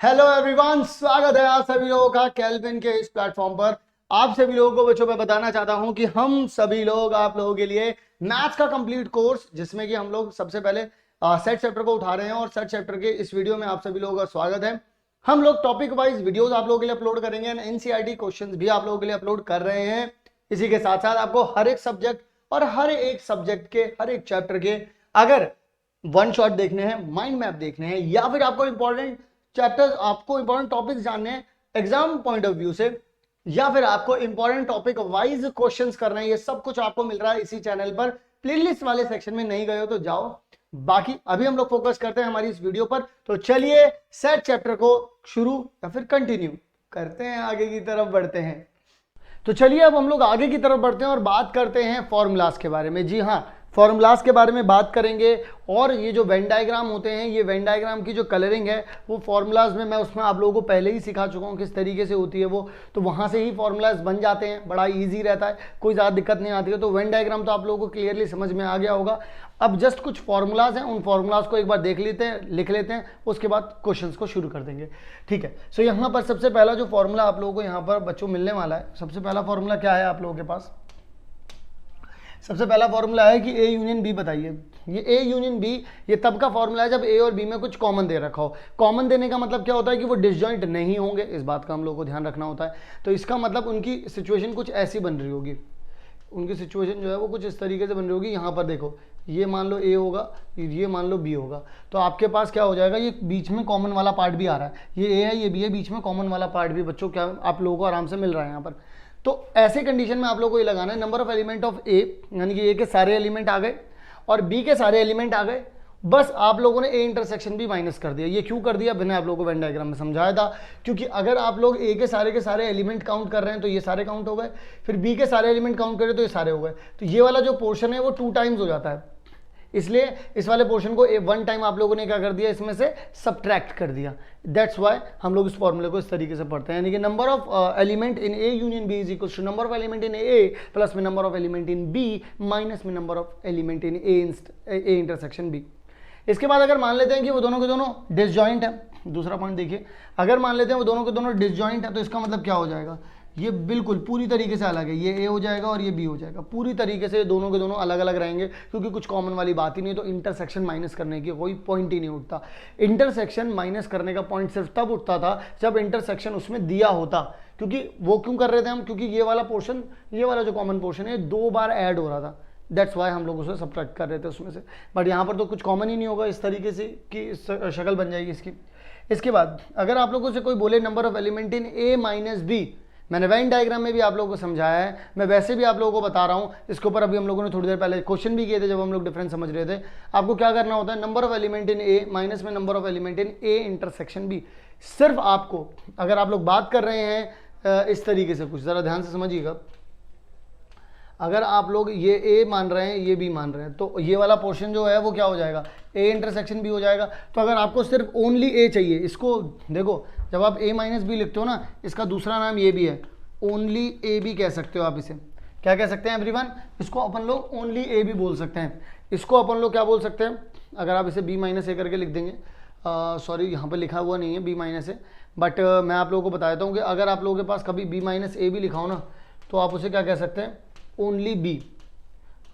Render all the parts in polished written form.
Hello everyone, स्वागत है आप सभी लोगों का केल्विन के इस प्लेटफॉर्म पर। आप सभी लोगों को बच्चों मैं बताना चाहता हूं कि हम सभी लोग आप लोगों के लिए मैथ्स का कंप्लीट कोर्स, जिसमें कि हम लोग सबसे पहले सेट चैप्टर को उठा रहे हैं और सेट चैप्टर के इस वीडियो में आप सभी लोगों का स्वागत है। हम लोग टॉपिक वाइज वीडियोस आप लोगों के लिए अपलोड करेंगे एंड एनसीईआरटी क्वेश्चंस भी आप लोगों के लिए अपलोड कर रहे हैं। इसी के साथ साथ आपको हर एक सब्जेक्ट और हर एक सब्जेक्ट के हर एक चैप्टर के अगर वन शॉट देखने हैं, माइंड मैप देखने हैं, या फिर आपको इंपॉर्टेंट चैप्टर्स, आपको इंपॉर्टेंट टॉपिक्स जानने हैं एग्जाम पॉइंट ऑफ व्यू से, या फिर आपको इंपॉर्टेंट टॉपिक वाइज क्वेश्चंस करना है, ये सब कुछ आपको मिल रहा है इसी चैनल पर। प्लेलिस्ट वाले सेक्शन में नहीं गए हो तो जाओ। बाकी अभी हम लोग फोकस करते हैं हमारी इस वीडियो पर। तो चलिए सेट चैप्टर को शुरू या फिर कंटिन्यू करते हैं, आगे की तरफ बढ़ते हैं। तो चलिए अब हम लोग आगे की तरफ बढ़ते हैं और बात करते हैं फॉर्मूलाज के बारे में। जी हाँ, फॉर्मूलाज के बारे में बात करेंगे। और ये जो वेन डायग्राम होते हैं, ये वेन डायग्राम की जो कलरिंग है वो फॉर्मूलाज में मैं उसमें आप लोगों को पहले ही सिखा चुका हूँ किस तरीके से होती है वो। तो वहाँ से ही फॉर्मूलाज बन जाते हैं, बड़ा इजी रहता है, कोई ज़्यादा दिक्कत नहीं आती है। तो वेन डायग्राम तो आप लोगों को क्लियरली समझ में आ गया होगा। अब जस्ट कुछ फॉर्मूलाज हैं, उन फॉर्मूलाज को एक बार देख लेते हैं, लिख लेते हैं, उसके बाद क्वेश्चंस को शुरू कर देंगे। ठीक है। सो यहाँ पर सबसे पहला जो फॉर्मूला आप लोगों को यहाँ पर बच्चों मिलने वाला है, सबसे पहला फॉर्मूला क्या है आप लोगों के पास? सबसे पहला फॉर्मूला है कि ए यूनियन बी। बताइए, ये ए यूनियन बी ये तब का फॉर्मूला है जब ए और बी में कुछ कॉमन दे रखा हो। कॉमन देने का मतलब क्या होता है कि वो डिसजॉइंट नहीं होंगे, इस बात का हम लोग को ध्यान रखना होता है। तो इसका मतलब उनकी सिचुएशन कुछ ऐसी बन रही होगी, उनकी सिचुएशन जो है वो कुछ इस तरीके से बन रही होगी। यहाँ पर देखो, ये मान लो ए होगा, ये मान लो बी होगा, तो आपके पास क्या हो जाएगा, ये बीच में कॉमन वाला पार्ट भी आ रहा है, ये ए है ये बी है, बीच में कॉमन वाला पार्ट भी बच्चों क्या आप लोगों को आराम से मिल रहा है यहाँ पर। तो ऐसे कंडीशन में आप लोगों को ये लगाना है नंबर ऑफ एलिमेंट ऑफ ए, यानी कि ए के सारे एलिमेंट आ गए और बी के सारे एलिमेंट आ गए। बस आप लोगों ने ए इंटरसेक्शन भी माइनस कर दिया। ये क्यों कर दिया, मैंने आप लोगों को वेन डायग्राम में समझाया था। क्योंकि अगर आप लोग ए के सारे एलिमेंट काउंट कर रहे हैं तो ये सारे काउंट हो गए, फिर बी के सारे एलिमेंट काउंट करें तो ये सारे हो गए। तो ये वाला जो पोर्शन है वो 2 टाइम्स हो जाता है, इसलिए इस वाले पोर्शन को 1 टाइम आप लोगों ने क्या कर दिया, इसमें से सब्ट्रैक्ट कर दिया। दैट्स वाई हम लोग इस फॉर्मूले को इस तरीके से पढ़ते हैं, यानी कि number of element in A union B is equal to number of element in A plus में number of element in B minus में number of element in A intersection B. इसके बाद अगर मान लेते हैं कि वो दोनों के दोनों डिसजॉइंट है, दूसरा पॉइंट देखिए, अगर मान लेते हैं वो दोनों के दोनों डिसजॉइंट है तो इसका मतलब क्या हो जाएगा, ये बिल्कुल पूरी तरीके से अलग है। ये ए हो जाएगा और ये बी हो जाएगा, पूरी तरीके से दोनों के दोनों अलग अलग रहेंगे, क्योंकि कुछ कॉमन वाली बात ही नहीं। तो इंटरसेक्शन माइनस करने की कोई पॉइंट ही नहीं उठता। इंटरसेक्शन माइनस करने का पॉइंट सिर्फ तब उठता था जब इंटरसेक्शन उसमें दिया होता। क्योंकि वो क्यों कर रहे थे हम, क्योंकि ये वाला पोर्शन, ये वाला जो कॉमन पोर्शन है 2 बार ऐड हो रहा था, दैट्स वाई हम लोग उसे सब्ट्रैक्ट कर रहे थे उसमें से। बट यहाँ पर तो कुछ कॉमन ही नहीं होगा, इस तरीके से कि शक्ल बन जाएगी इसकी। इसके बाद अगर आप लोगों से कोई बोले number of element in A minus B, मैंने वेन डायग्राम में भी आप लोगों को समझाया है, मैं वैसे भी आप लोगों को बता रहा हूँ। इसके ऊपर अभी हम लोगों ने थोड़ी देर पहले क्वेश्चन भी किए थे जब हम लोग डिफरेंस समझ रहे थे। आपको क्या करना होता है, number of element in A minus में number of element in A intersection B. सिर्फ आपको, अगर आप लोग बात कर रहे हैं इस तरीके से, कुछ ज़रा ध्यान से समझिएगा, अगर आप लोग ये ए मान रहे हैं ये बी मान रहे हैं तो ये वाला पोर्शन जो है वो क्या हो जाएगा, ए इंटरसेक्शन बी हो जाएगा। तो अगर आपको सिर्फ ओनली ए चाहिए, इसको देखो, जब आप ए माइनस बी लिखते हो ना, इसका दूसरा नाम ये भी है, ओनली ए बी कह सकते हो आप। इसे क्या कह सकते हैं एवरीवन, इसको अपन लोग ओनली ए बी बोल सकते हैं। इसको अपन लोग क्या बोल सकते हैं, अगर आप इसे बी माइनस ए करके लिख देंगे, सॉरी यहाँ पर लिखा हुआ नहीं है बी माइनस ए, बट मैं आप लोगों को बता देता हूँ कि अगर आप लोगों के पास कभी बी माइनस ए भी लिखा हो ना, तो आप उसे क्या कह सकते हैं, ओनली बी।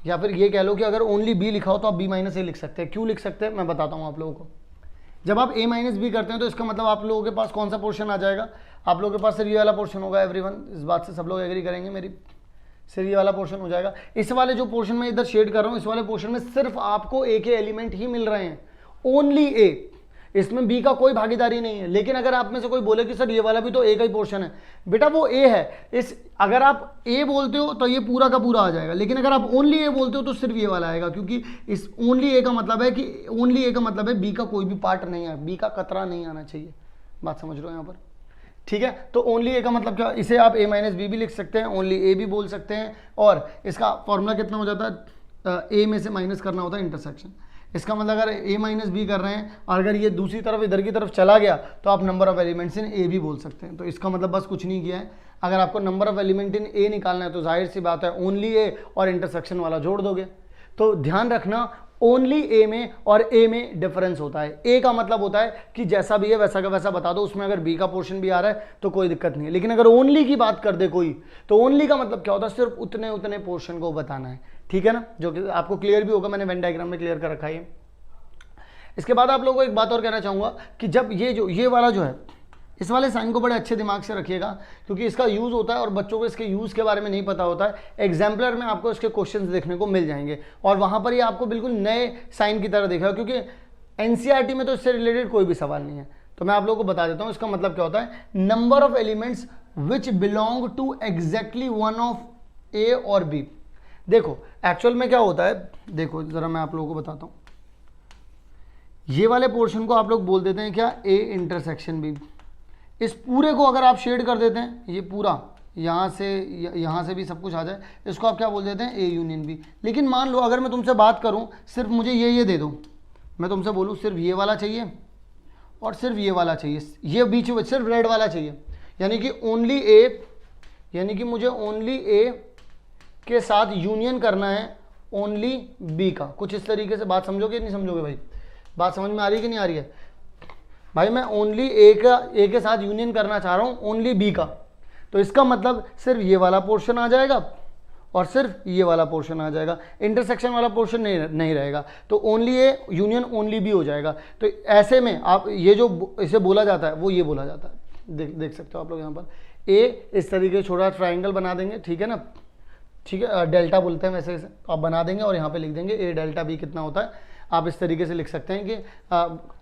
या फिर ये कह लो कि अगर ओनली बी लिखा हो तो आप बी माइनस ए लिख सकते हैं। क्यों लिख सकते हैं मैं बताता हूँ आप लोगों को। जब आप ए माइनस बी करते हैं तो इसका मतलब आप लोगों के पास कौन सा पोर्शन आ जाएगा, आप लोगों के पास सिर्फ ये वाला पोर्शन होगा। एवरीवन, इस बात से सब लोग एग्री करेंगे मेरी, सिर्फ ये वाला पोर्शन हो जाएगा। इस वाले जो पोर्शन में इधर शेड कर रहा हूँ, इस वाले पोर्शन में सिर्फ आपको ए के एलिमेंट ही मिल रहे हैं, ओनली ए, इसमें बी का कोई भागीदारी नहीं है। लेकिन अगर आप में से कोई बोले कि सर ये वाला भी तो ए का ही पोर्शन है, बेटा वो ए है। इस अगर आप ए बोलते हो तो ये पूरा का पूरा आ जाएगा, लेकिन अगर आप ओनली ए बोलते हो तो सिर्फ ये वाला आएगा, क्योंकि इस ओनली ए का मतलब है कि ओनली ए का मतलब है बी का कोई भी पार्ट नहीं है, बी का कतरा नहीं आना चाहिए। बात समझ रहे हो यहाँ पर, ठीक है। तो ओनली ए का मतलब क्या, इसे आप ए माइनस बी भी लिख सकते हैं, ओनली ए भी बोल सकते हैं। और इसका फॉर्मूला कितना हो जाता है, ए में से माइनस करना होता है इंटरसेक्शन। इसका मतलब अगर ए माइनस बी कर रहे हैं और अगर ये दूसरी तरफ इधर की तरफ चला गया तो आप नंबर ऑफ एलिमेंट्स इन ए भी बोल सकते हैं। तो इसका मतलब बस कुछ नहीं किया है। अगर आपको नंबर ऑफ एलिमेंट इन ए निकालना है तो जाहिर सी बात है ओनली ए और इंटरसेक्शन वाला जोड़ दोगे। तो ध्यान रखना, ओनली ए में और ए में डिफरेंस होता है। ए का मतलब होता है कि जैसा भी है वैसा का वैसा बता दो, उसमें अगर बी का पोर्शन भी आ रहा है तो कोई दिक्कत नहीं है। लेकिन अगर ओनली की बात कर दे कोई, तो ओनली का मतलब क्या होता है, सिर्फ उतने उतने पोर्शन को बताना है, ठीक है ना, जो कि आपको क्लियर भी होगा, मैंने वेन डायग्राम में क्लियर कर रखा है। इसके बाद आप लोगों को एक बात और कहना चाहूंगा कि जब ये वाला जो है, इस वाले साइन को बड़े अच्छे दिमाग से रखिएगा, क्योंकि इसका यूज़ होता है और बच्चों को इसके यूज़ के बारे में नहीं पता होता है। एग्जाम्पलर में आपको इसके क्वेश्चंस देखने को मिल जाएंगे और वहाँ पर ये आपको बिल्कुल नए साइन की तरह दिखेगा, क्योंकि एनसीईआरटी में तो इससे रिलेटेड कोई भी सवाल नहीं है। तो मैं आप लोगों को बता देता हूँ इसका मतलब क्या होता है। Number of elements which belong to exactly one of A और बी। देखो एक्चुअल में क्या होता है, देखो ज़रा मैं आप लोगों को बताता हूँ। ये वाले पोर्शन को आप लोग बोल देते हैं क्या, ए इंटरसेक्शन बी। इस पूरे को अगर आप शेड कर देते हैं, ये पूरा यहाँ से भी सब कुछ आ जाए, इसको आप क्या बोल देते हैं, ए यूनियन बी। लेकिन मान लो अगर मैं तुमसे बात करूँ, सिर्फ मुझे ये दे दो, मैं तुमसे बोलूँ सिर्फ ये वाला चाहिए और सिर्फ ये वाला चाहिए, ये बीच में सिर्फ रेड वाला चाहिए, यानी कि ओनली ए, यानी कि मुझे ओनली ए के साथ यूनियन करना है ओनली बी का। कुछ इस तरीके से बात समझोगे नहीं समझोगे भाई, बात समझ में आ रही है कि नहीं आ रही है भाई। मैं ओनली ए के साथ यूनियन करना चाह रहा हूँ ओनली बी का, तो इसका मतलब सिर्फ ये वाला पोर्शन आ जाएगा और सिर्फ ये वाला पोर्शन आ जाएगा, इंटरसेक्शन वाला पोर्शन नहीं रहेगा। तो only A union only B हो जाएगा। तो ऐसे में आप ये जो इसे बोला जाता है वो ये बोला जाता है, देख सकते हो आप लोग यहाँ पर। ए इस तरीके से छोटा ट्राइंगल बना देंगे, ठीक है ना, ठीक है, डेल्टा बोलते हैं वैसे तो आप बना देंगे और यहाँ पे लिख देंगे ए डेल्टा बी कितना होता है। आप इस तरीके से लिख सकते हैं कि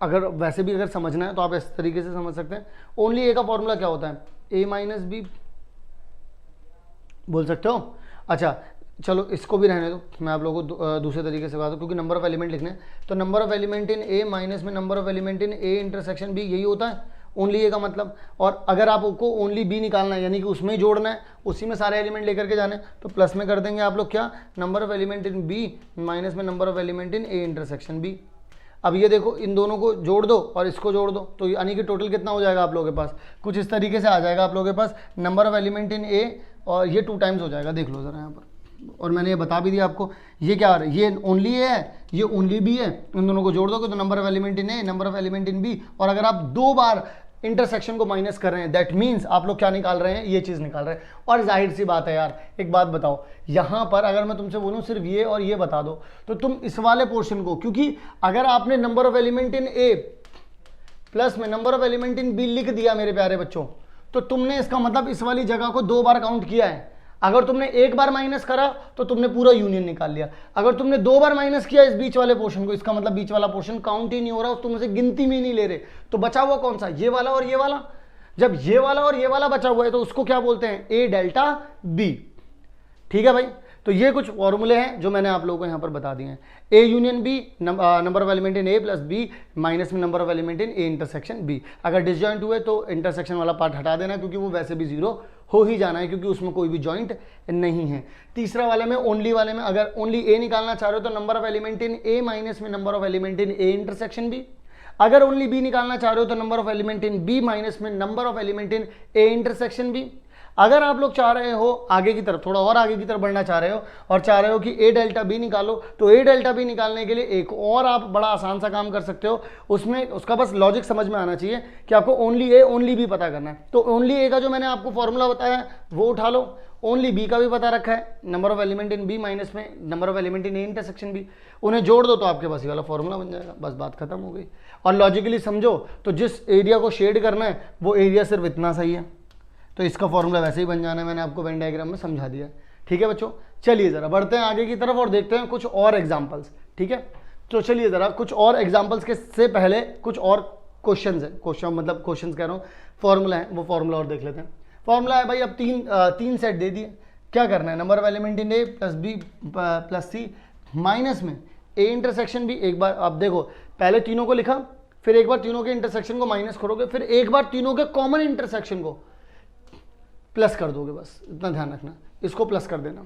अगर वैसे भी अगर समझना है तो आप इस तरीके से समझ सकते हैं। ओनली ए का फॉर्मूला क्या होता है, ए माइनस बी बोल सकते हो। अच्छा चलो इसको भी रहने दो, मैं आप लोगों को दूसरे तरीके से बात, क्योंकि नंबर ऑफ एलिमेंट लिखने हैं। तो number of element in A minus में number of element in A intersection B, यही होता है ओनली ए का मतलब। और अगर आपको ओनली बी निकालना है, यानी कि उसमें ही जोड़ना है, उसी में सारे एलिमेंट लेकर के जाने, तो प्लस में कर देंगे आप लोग क्या, number of element in B minus में number of element in A intersection B. अब ये देखो इन दोनों को जोड़ दो और इसको जोड़ दो, तो यानी कि टोटल कितना हो जाएगा आप लोगों के पास, कुछ इस तरीके से आ जाएगा आप लोगों के पास नंबर ऑफ एलिमेंट इन ए, और ये 2 टाइम्स हो जाएगा, देख लो ज़रा यहाँ पर। और मैंने ये बता भी दिया आपको, ये क्या आ रहा है, ये ओनली ए है, ये ओनली बी है, इन दोनों को जोड़ दोगे तो number of element in A, number of element in B. और अगर आप 2 बार इंटरसेक्शन को माइनस कर रहे हैं, दैट मीन्स आप लोग क्या निकाल रहे हैं, ये चीज़ निकाल रहे हैं। और जाहिर सी बात है यार, एक बात बताओ, यहाँ पर अगर मैं तुमसे बोलूँ सिर्फ ये और ये बता दो, तो तुम इस वाले पोर्शन को, क्योंकि अगर आपने number of element in A plus में number of element in B लिख दिया मेरे प्यारे बच्चों, तो तुमने इसका मतलब इस वाली जगह को 2 बार काउंट किया है। अगर तुमने 1 बार माइनस करा तो तुमने पूरा यूनियन निकाल लिया। अगर तुमने 2 बार माइनस किया इस बीच वाले पोर्शन को, इसका मतलब बीच वाला पोर्शन काउंट ही नहीं हो रहा, तुम उसे गिनती में नहीं ले रहे। तो बचा हुआ कौन सा, ये वाला और ये वाला। जब ये वाला और ये वाला बचा हुआ है तो उसको क्या बोलते हैं, ए डेल्टा बी। ठीक है भाई, तो ये कुछ फॉर्मूले हैं जो मैंने आप लोगों को यहाँ पर बता दिए हैं। A union B, number of element in A plus B minus में number of element in A intersection B. अगर डिसजॉइंट हुए तो इंटरसेक्शन वाला पार्ट हटा देना, क्योंकि वो वैसे भी 0 हो ही जाना है, क्योंकि उसमें कोई भी जॉइंट नहीं है। तीसरा वाले में, ओनली वाले में, अगर ओनली ए निकालना चाह रहे हो तो number of element in A minus में number of element in A intersection B. अगर ओनली बी निकालना चाह रहे हो तो number of element in B minus में number of element in A intersection B. अगर आप लोग चाह रहे हो आगे की तरफ, थोड़ा और आगे की तरफ बढ़ना चाह रहे हो और चाह रहे हो कि ए डेल्टा बी निकालो, तो ए डेल्टा बी निकालने के लिए एक और आप बड़ा आसान सा काम कर सकते हो। उसमें उसका बस लॉजिक समझ में आना चाहिए कि आपको ओनली ए ओनली बी पता करना है। तो ओनली ए का जो मैंने आपको फॉर्मूला बताया है वो उठा लो, ओनली बी का भी पता रखा है, number of element in B minus में number of element in A intersection B, उन्हें जोड़ दो तो आपके पास ये वाला फॉर्मूला बन जाएगा। बस बात खत्म हो गई। और लॉजिकली समझो तो जिस एरिया को शेड करना है वो एरिया सिर्फ इतना सही है, तो इसका फॉर्मूला वैसे ही बन जाना है। मैंने आपको वेन डायग्राम में समझा दिया। ठीक है बच्चों, चलिए ज़रा बढ़ते हैं आगे की तरफ और देखते हैं कुछ और एग्जाम्पल्स। ठीक है, तो चलिए ज़रा कुछ और एग्जाम्पल्स के से पहले कुछ और क्वेश्चन है, क्वेश्चन कह रहा हूँ, फॉर्मूला है, वो फॉर्मूला और देख लेते हैं। फॉर्मूला है भाई, अब तीन सेट दे दिए, क्या करना है, number of element in A plus B plus C minus में ए इंटरसेक्शन बी। एक बार आप देखो, पहले तीनों को लिखा, फिर एक बार तीनों के इंटरसेक्शन को माइनस करोगे, फिर एक बार तीनों के कॉमन इंटरसेक्शन को प्लस कर दोगे। बस इतना ध्यान रखना, इसको प्लस कर देना।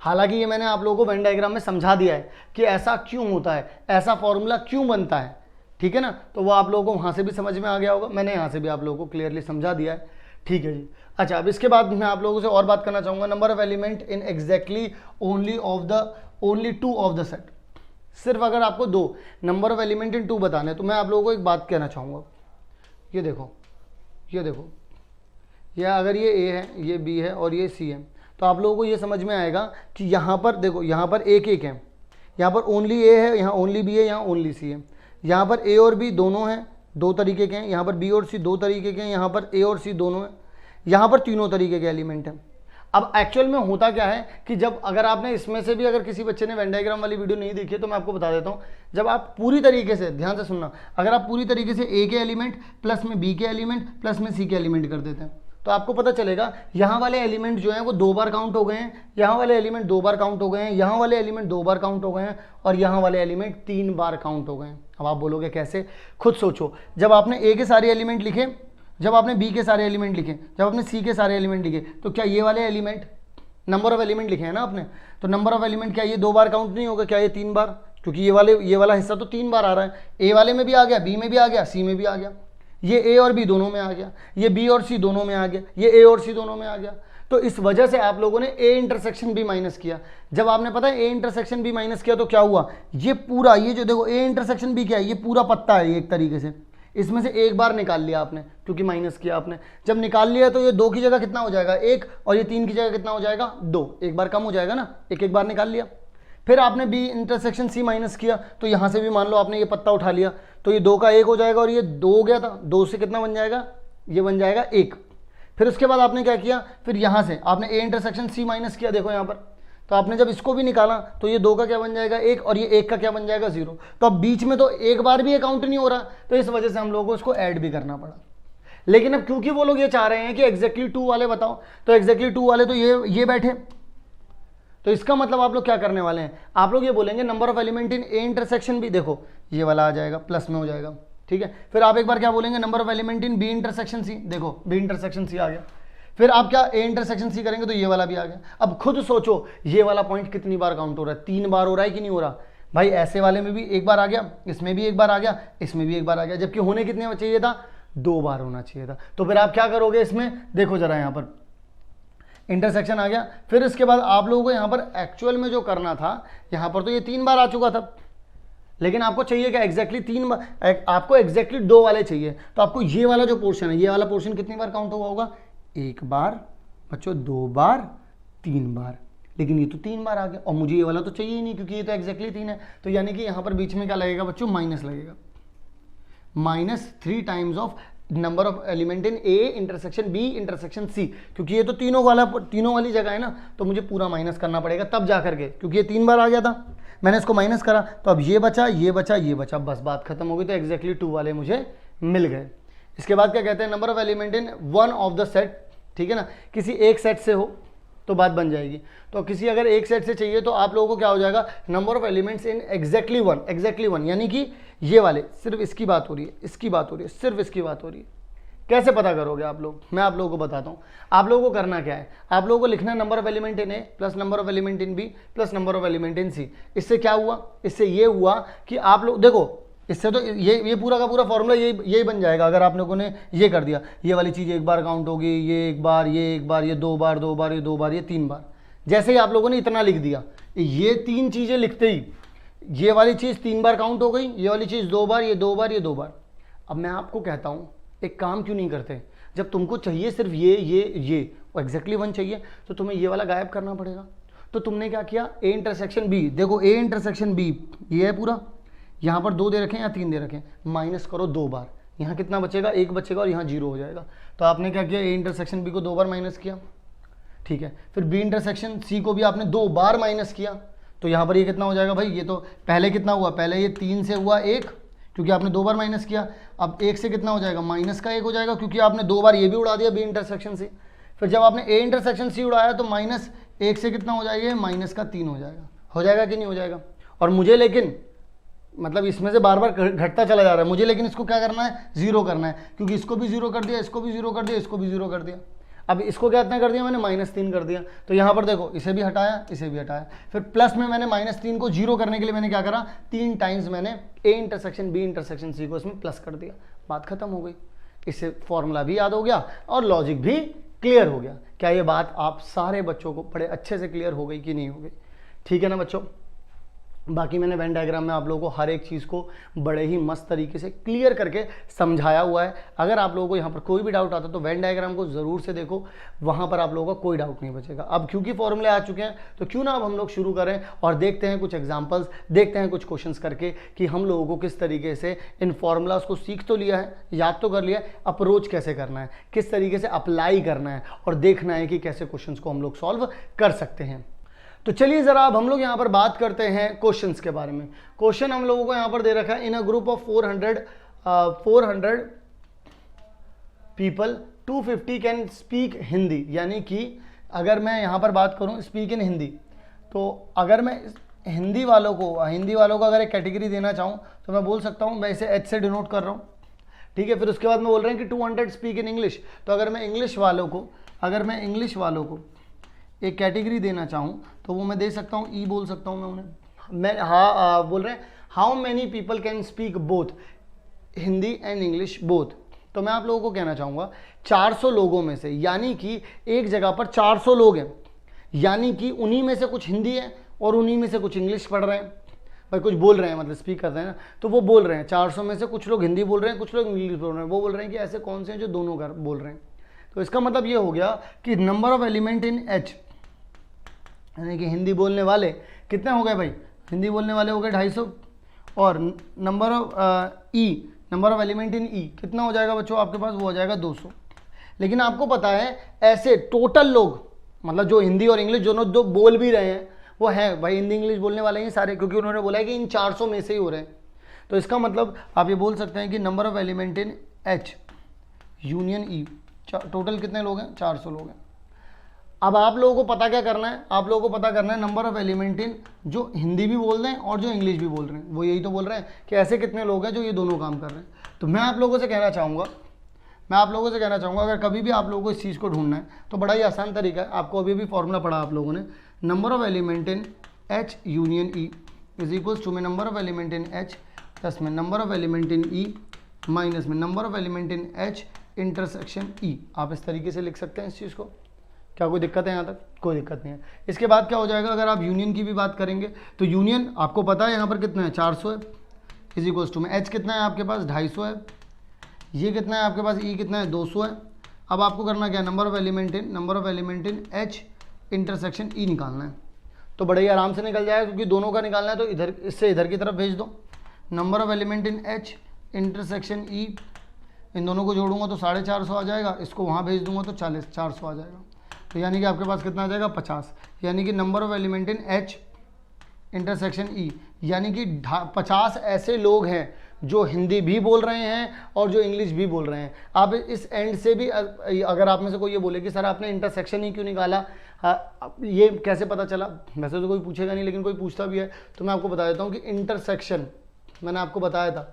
हालांकि ये मैंने आप लोगों को वेन डायग्राम में समझा दिया है कि ऐसा क्यों होता है, ऐसा फॉर्मूला क्यों बनता है। ठीक है ना, तो वो आप लोगों को वहाँ से भी समझ में आ गया होगा, मैंने यहाँ से भी आप लोगों को क्लियरली समझा दिया है। ठीक है जी। अच्छा, अब इसके बाद मैं आप लोगों से और बात करना चाहूँगा, number of element in exactly only 2 of the set. सिर्फ अगर आपको दो नंबर ऑफ एलिमेंट इन 2 बताने, तो मैं आप लोगों को एक बात कहना चाहूँगा, ये देखो, ये देखो, या अगर ये ए है, ये बी है और ये सी है, तो आप लोगों को ये समझ में आएगा कि यहाँ पर देखो, यहाँ पर एक एक है, यहाँ पर ओनली ए है, यहाँ ओनली बी है, यहाँ ओनली सी है, यहाँ पर ए और बी दोनों हैं, 2 तरीके के हैं, यहाँ पर बी और सी 2 तरीके के हैं, यहाँ पर ए और सी दोनों हैं, यहाँ पर तीनों तरीके के एलिमेंट हैं। अब एक्चुअल में होता क्या है कि जब अगर आपने इसमें से भी अगर किसी बच्चे ने वेन डायग्राम वाली वीडियो नहीं देखी है तो मैं आपको बता देता हूँ, जब आप पूरी तरीके से ध्यान से सुनना, अगर आप पूरी तरीके से ए के एलिमेंट प्लस में बी के एलिमेंट प्लस में सी के एलिमेंट कर देते हैं तो आपको पता चलेगा यहाँ वाले एलिमेंट जो हैं वो 2 बार काउंट हो गए हैं, यहाँ वाले एलिमेंट 2 बार काउंट हो गए हैं, यहाँ वाले एलिमेंट 2 बार काउंट हो गए हैं और यहाँ वाले एलिमेंट 3 बार काउंट हो गए हैं। अब आप बोलोगे कैसे, खुद सोचो। जब आपने ए के सारे एलिमेंट लिखे, जब आपने बी के सारे एलिमेंट लिखे, जब आपने सी के सारे एलिमेंट लिखे, तो क्या ये वाले एलिमेंट नंबर ऑफ एलिमेंट लिखे हैं ना आपने, तो नंबर ऑफ एलिमेंट क्या ये 2 बार काउंट नहीं होगा, क्या ये 3 बार, क्योंकि ये वाला हिस्सा तो 3 बार आ रहा है, ए वाले में भी आ गया, बी में भी आ गया, सी में भी आ गया, ये ए और बी दोनों में आ गया, ये बी और सी दोनों में आ गया, ये ए और सी दोनों में आ गया। तो इस वजह से आप लोगों ने ए इंटरसेक्शन बी माइनस किया। जब आपने पता है ए इंटरसेक्शन बी माइनस किया तो क्या हुआ, ये पूरा, ये जो देखो ए इंटरसेक्शन बी क्या है, ये पूरा पत्ता है एक तरीके से, इसमें से एक बार निकाल लिया आपने क्योंकि माइनस किया आपने। जब निकाल लिया तो ये 2 की जगह कितना हो जाएगा 1 और ये 3 की जगह कितना हो जाएगा 2, एक बार कम हो जाएगा ना, एक बार निकाल लिया। फिर आपने बी इंटरसेक्शन सी माइनस किया तो यहाँ से भी मान लो आपने ये पत्ता उठा लिया तो ये 2 का 1 हो जाएगा और ये 2 हो गया था, 2 से कितना बन जाएगा, ये बन जाएगा 1। फिर उसके बाद आपने क्या किया, फिर यहाँ से आपने ए इंटरसेक्शन सी माइनस किया, देखो यहाँ पर, तो आपने जब इसको भी निकाला तो ये 2 का क्या बन जाएगा 1 और ये 1 का क्या बन जाएगा 0। तो अब बीच में तो एक बार भी काउंट नहीं हो रहा, तो इस वजह से हम लोगों को इसको ऐड भी करना पड़ा। लेकिन अब क्योंकि वो लोग ये चाह रहे हैं कि एग्जैक्टली 2 वाले बताओ, तो एग्जैक्टली 2 वाले तो ये बैठे, तो इसका मतलब आप लोग क्या करने वाले हैं, आप लोग ये बोलेंगे number of element in A intersection B, देखो ये वाला आ जाएगा प्लस में हो जाएगा, ठीक है। फिर आप एक बार क्या बोलेंगे number of element in B intersection C, देखो बी इंटरसेक्शन सी आ गया। फिर आप क्या ए इंटरसेक्शन सी करेंगे तो ये वाला भी आ गया। अब खुद सोचो ये वाला पॉइंट कितनी बार काउंट हो रहा है, 3 बार हो रहा है कि नहीं हो रहा भाई। ऐसे वाले में भी एक बार आ गया, इसमें भी एक बार आ गया, इसमें भी एक बार आ गया, जबकि होने कितने चाहिए था, 2 बार होना चाहिए था। तो फिर आप क्या करोगे इसमें, देखो जरा यहाँ पर इंटरसेक्शन आ गया। फिर इसके बाद आप लोगों को यहाँ पर एक्चुअल में जो करना था, यहाँ पर तो ये 3 बार आ चुका था, लेकिन आपको चाहिए क्या एग्जैक्टली 3 बार, आपको एग्जैक्टली 2 वाले चाहिए। तो आपको ये वाला जो पोर्शन है, ये वाला पोर्शन कितनी बार काउंट हुआ होगा, 1 बार बच्चों, 2 बार, 3 बार, लेकिन ये तो 3 बार आ गया और मुझे ये वाला तो चाहिए ही नहीं क्योंकि ये तो एग्जैक्टली 3 है। तो यानी कि यहाँ पर बीच में क्या लगेगा बच्चों, माइनस लगेगा, -3 times of number of element in A intersection B intersection C, क्योंकि ये तो तीनों वाली जगह है ना, तो मुझे पूरा माइनस करना पड़ेगा तब जा करके, क्योंकि ये 3 बार आ गया था, मैंने इसको माइनस करा तो अब ये बचा, ये बचा, ये बचा, बस बात खत्म हो गई। तो एग्जैक्टली 2 वाले मुझे मिल गए। इसके बाद क्या कहते हैं, number of element in one of the set, ठीक है ना, किसी एक सेट से हो तो बात बन जाएगी। तो किसी अगर एक सेट से चाहिए तो आप लोगों को क्या हो जाएगा, number of elements in exactly one, यानी कि ये वाले, सिर्फ इसकी बात हो रही है, इसकी बात हो रही है, सिर्फ इसकी बात हो रही है। कैसे पता करोगे आप लोग, मैं आप लोगों को बताता हूँ। आप लोगों को करना क्या है, आप लोगों को लिखना number of element in A plus number of element in B plus number of element in C. इससे क्या हुआ, इससे ये हुआ कि आप लोग देखो, इससे तो ये पूरा का पूरा फॉर्मूला यही बन जाएगा। अगर आप लोगों ने ये कर दिया, ये वाली चीज़ 1 बार काउंट होगी, ये 1 बार, ये 1 बार, ये 2 बार, 2 बार, ये 2 बार, ये 3 बार, जैसे ही आप लोगों ने इतना लिख दिया, ये 3 चीज़ें लिखते ही ये वाली चीज़ 3 बार काउंट हो गई, ये वाली चीज़ 2 बार, ये 2 बार, ये 2 बार। अब मैं आपको कहता हूँ एक काम क्यों नहीं करते, जब तुमको चाहिए सिर्फ ये और एग्जैक्टली 1 चाहिए तो तुम्हें ये वाला गायब करना पड़ेगा। तो तुमने क्या किया, ए इंटरसेक्शन बी, देखो ए इंटरसेक्शन बी ये है पूरा, यहाँ पर 2 दे रखें या 3 दे रखें, माइनस करो 2 बार, यहाँ कितना बचेगा 1 बचेगा और यहाँ 0 हो जाएगा। तो आपने क्या किया, ए इंटरसेक्शन बी को 2 बार माइनस किया, ठीक है। फिर बी इंटरसेक्शन सी को भी आपने 2 बार माइनस किया, तो यहाँ पर ये कितना हो जाएगा भाई, ये तो पहले कितना हुआ, पहले ये 3 से हुआ 1 क्योंकि आपने 2 बार माइनस किया। अब 1 से कितना हो जाएगा, माइनस का 1 हो जाएगा क्योंकि आपने 2 बार ये भी उड़ा दिया बी इंटरसेक्शन सी। फिर जब आपने ए इंटरसेक्शन सी उड़ाया तो -1 से कितना हो जाएगा, माइनस का 3 हो जाएगा कि नहीं हो जाएगा। और मुझे लेकिन मतलब इसमें से बार बार घटता चला जा रहा है, मुझे लेकिन इसको क्या करना है, 0 करना है, क्योंकि इसको भी 0 कर दिया, इसको भी 0 कर दिया, इसको भी 0 कर दिया। अब इसको क्या इतना कर दिया मैंने, -3 कर दिया। तो यहाँ पर देखो इसे भी हटाया, इसे भी हटाया, फिर प्लस में मैंने -3 को 0 करने के लिए मैंने क्या करा, 3 टाइम्स मैंने A intersection B intersection C को इसमें प्लस कर दिया, बात खत्म हो गई। इससे फॉर्मूला भी याद हो गया और लॉजिक भी क्लियर हो गया। क्या ये बात आप सारे बच्चों को बड़े अच्छे से क्लियर हो गई कि नहीं हो गई, ठीक है ना बच्चों। बाकी मैंने वेन डायग्राम में आप लोगों को हर एक चीज़ को बड़े ही मस्त तरीके से क्लियर करके समझाया हुआ है। अगर आप लोगों को यहाँ पर कोई भी डाउट आता है तो वेन डायग्राम को ज़रूर से देखो, वहाँ पर आप लोगों का कोई डाउट नहीं बचेगा। अब क्योंकि फॉर्मूले आ चुके हैं तो क्यों ना अब हम लोग शुरू करें और देखते हैं कुछ एग्जाम्पल्स, देखते हैं कुछ क्वेश्चंस करके कि हम लोगों को किस तरीके से इन फॉर्मूलाज को सीख तो लिया है, याद तो कर लिया है, अप्रोच कैसे करना है, किस तरीके से अप्लाई करना है और देखना है कि कैसे क्वेश्चंस को हम लोग सॉल्व कर सकते हैं। तो चलिए जरा अब हम लोग यहाँ पर बात करते हैं क्वेश्चंस के बारे में। क्वेश्चन हम लोगों को यहाँ पर दे रखा है, in a group of 400 people 250 can speak Hindi, यानी कि अगर मैं यहाँ पर बात करूँ स्पीक इन हिंदी, तो अगर मैं हिंदी वालों को अगर एक कैटेगरी देना चाहूँ तो मैं बोल सकता हूँ, मैं इसे एच से डिनोट कर रहा हूँ, ठीक है। फिर उसके बाद में बोल रहे हैं कि 200 स्पीक इन इंग्लिश, तो अगर मैं इंग्लिश वालों को एक कैटेगरी देना चाहूँ तो वो मैं दे सकता हूँ, ई बोल सकता हूँ मैं उन्हें। मैं बोल रहे हैं how many people can speak both Hindi and English both, तो मैं आप लोगों को कहना चाहूँगा 400 लोगों में से, यानी कि एक जगह पर 400 लोग हैं, यानी कि उन्हीं में से कुछ हिंदी है और उन्हीं में से कुछ इंग्लिश पढ़ रहे हैं, भाई कुछ बोल रहे हैं, मतलब स्पीक कर रहे हैं ना, तो वो बोल रहे हैं 400 में से कुछ लोग हिंदी बोल रहे हैं, कुछ लोग इंग्लिश बोल रहे हैं। वो बोल रहे हैं कि ऐसे कौन से हैं जो दोनों का बोल रहे हैं, तो इसका मतलब ये हो गया कि number of element in H, यानी कि हिंदी बोलने वाले कितने हो गए भाई, हिंदी बोलने वाले हो गए 250, और नंबर ऑफ एलिमेंट इन ई कितना हो जाएगा बच्चों आपके पास, वो हो जाएगा 200। लेकिन आपको पता है ऐसे टोटल लोग, मतलब जो हिंदी और इंग्लिश दोनों जो बोल भी रहे हैं वो हैं भाई हिंदी इंग्लिश बोलने वाले हैं सारे, क्योंकि उन्होंने बोला है कि इन 400 में से ही हो रहे हैं। तो इसका मतलब आप ये बोल सकते हैं कि number of element in H union E, total कितने लोग हैं, 400 लोग हैं। अब आप लोगों को पता क्या करना है, आप लोगों को पता करना है नंबर ऑफ एलिमेंट इन जो हिंदी भी बोल रहे हैं और जो इंग्लिश भी बोल रहे हैं, वो यही तो बोल रहे हैं कि ऐसे कितने लोग हैं जो ये दोनों काम कर रहे हैं। तो मैं आप लोगों से कहना चाहूँगा अगर कभी भी आप लोगों को इस चीज़ को ढूंढना है तो बड़ा ही आसान तरीका है, आपको अभी भी फॉर्मूला पढ़ा आप लोगों ने, number of element in H union E is equals to में number of element in H plus में number of element in E minus में number of element in H intersection E. आप इस तरीके से लिख सकते हैं इस चीज़ को, क्या कोई दिक्कत है यहाँ तक? कोई दिक्कत नहीं है। इसके बाद क्या हो जाएगा, अगर आप यूनियन की भी बात करेंगे तो यूनियन आपको पता है यहाँ पर कितना है, 400 है, इज इक्वल्स टू में एच कितना है आपके पास 250 है, ये कितना है आपके पास ई कितना है 200 है। अब आपको करना क्या है, number of element in H intersection ई निकालना है, तो बड़े ही आराम से निकल जाएगा, क्योंकि दोनों का निकालना है तो इधर इससे इधर की तरफ भेज दो। Number of element in H intersection E, इन दोनों को जोड़ूंगा तो 450 आ जाएगा, इसको वहाँ भेज दूंगा तो 400 आ जाएगा, तो यानी कि आपके पास कितना आ जाएगा 50, यानी कि number of element in H intersection ई, यानी कि 50 ऐसे लोग हैं जो हिंदी भी बोल रहे हैं और जो इंग्लिश भी बोल रहे हैं। आप इस एंड से भी, अगर आप में से कोई ये बोले कि सर आपने इंटरसेक्शन ही क्यों निकाला, ये कैसे पता चला, वैसे तो कोई पूछेगा नहीं, लेकिन कोई पूछता भी है तो मैं आपको बता देता हूँ कि इंटरसेक्शन, मैंने आपको बताया था,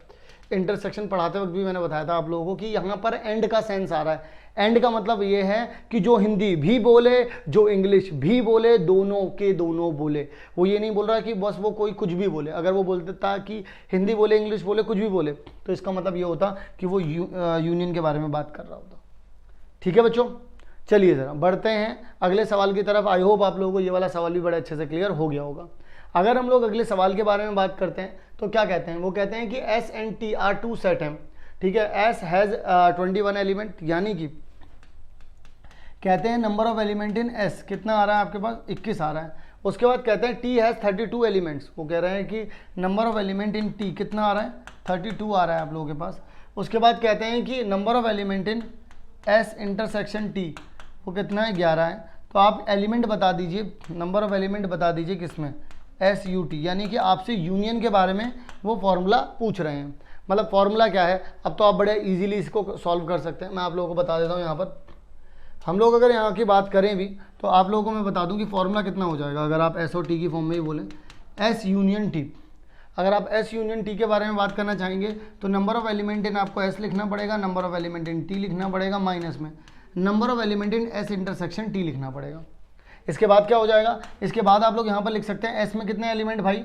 इंटरसेक्शन पढ़ाते वक्त भी मैंने बताया था आप लोगों को कि यहाँ पर एंड का सेंस आ रहा है। एंड का मतलब ये है कि जो हिंदी भी बोले, जो इंग्लिश भी बोले, दोनों के दोनों बोले। वो ये नहीं बोल रहा कि बस वो कोई कुछ भी बोले, अगर वो बोलते था कि हिंदी बोले, इंग्लिश बोले, कुछ भी बोले, तो इसका मतलब ये होता कि वो यूनियन के बारे में बात कर रहा होता। ठीक है बच्चों, चलिए ज़रा बढ़ते हैं अगले सवाल की तरफ। आई होप आप लोगों को ये वाला सवाल भी बड़े अच्छे से क्लियर हो गया होगा। अगर हम लोग अगले सवाल के बारे में बात करते हैं तो क्या कहते हैं, वो कहते हैं कि S and T are two set हैं, ठीक है। एस हैज़ 21 एलिमेंट, यानी कि कहते हैं number of element in S कितना आ रहा है आपके पास 21 आ रहा है। उसके बाद कहते हैं टी हैज़ 32 एलिमेंट्स, वो कह रहे हैं कि number of element in T कितना आ रहा है 32 आ रहा है आप लोगों के पास। उसके बाद कहते हैं कि number of element in S intersection T वो कितना है 11 है। तो आप एलिमेंट बता दीजिए, नंबर ऑफ एलिमेंट बता दीजिए किसमें, एस यू टी, यानी कि आपसे यूनियन के बारे में वो फॉर्मूला पूछ रहे हैं। मतलब फॉर्मूला क्या है, अब तो आप बड़े इजीली इसको सॉल्व कर सकते हैं। मैं आप लोगों को बता देता हूँ, यहाँ पर हम लोग अगर यहाँ की बात करें भी तो आप लोगों को मैं बता दूँ कि फॉर्मूला कितना हो जाएगा। अगर आप एस और टी की फॉर्म में ही बोलें, एस यूनियन टी, अगर आप एस यूनियन टी के बारे में बात करना चाहेंगे तो नंबर ऑफ एलिमेंट इन आपको एस लिखना पड़ेगा, number of element in T लिखना पड़ेगा, माइनस में number of element in S intersection T लिखना पड़ेगा। इसके बाद क्या हो जाएगा, इसके बाद आप लोग यहाँ पर लिख सकते हैं एस में कितने एलिमेंट भाई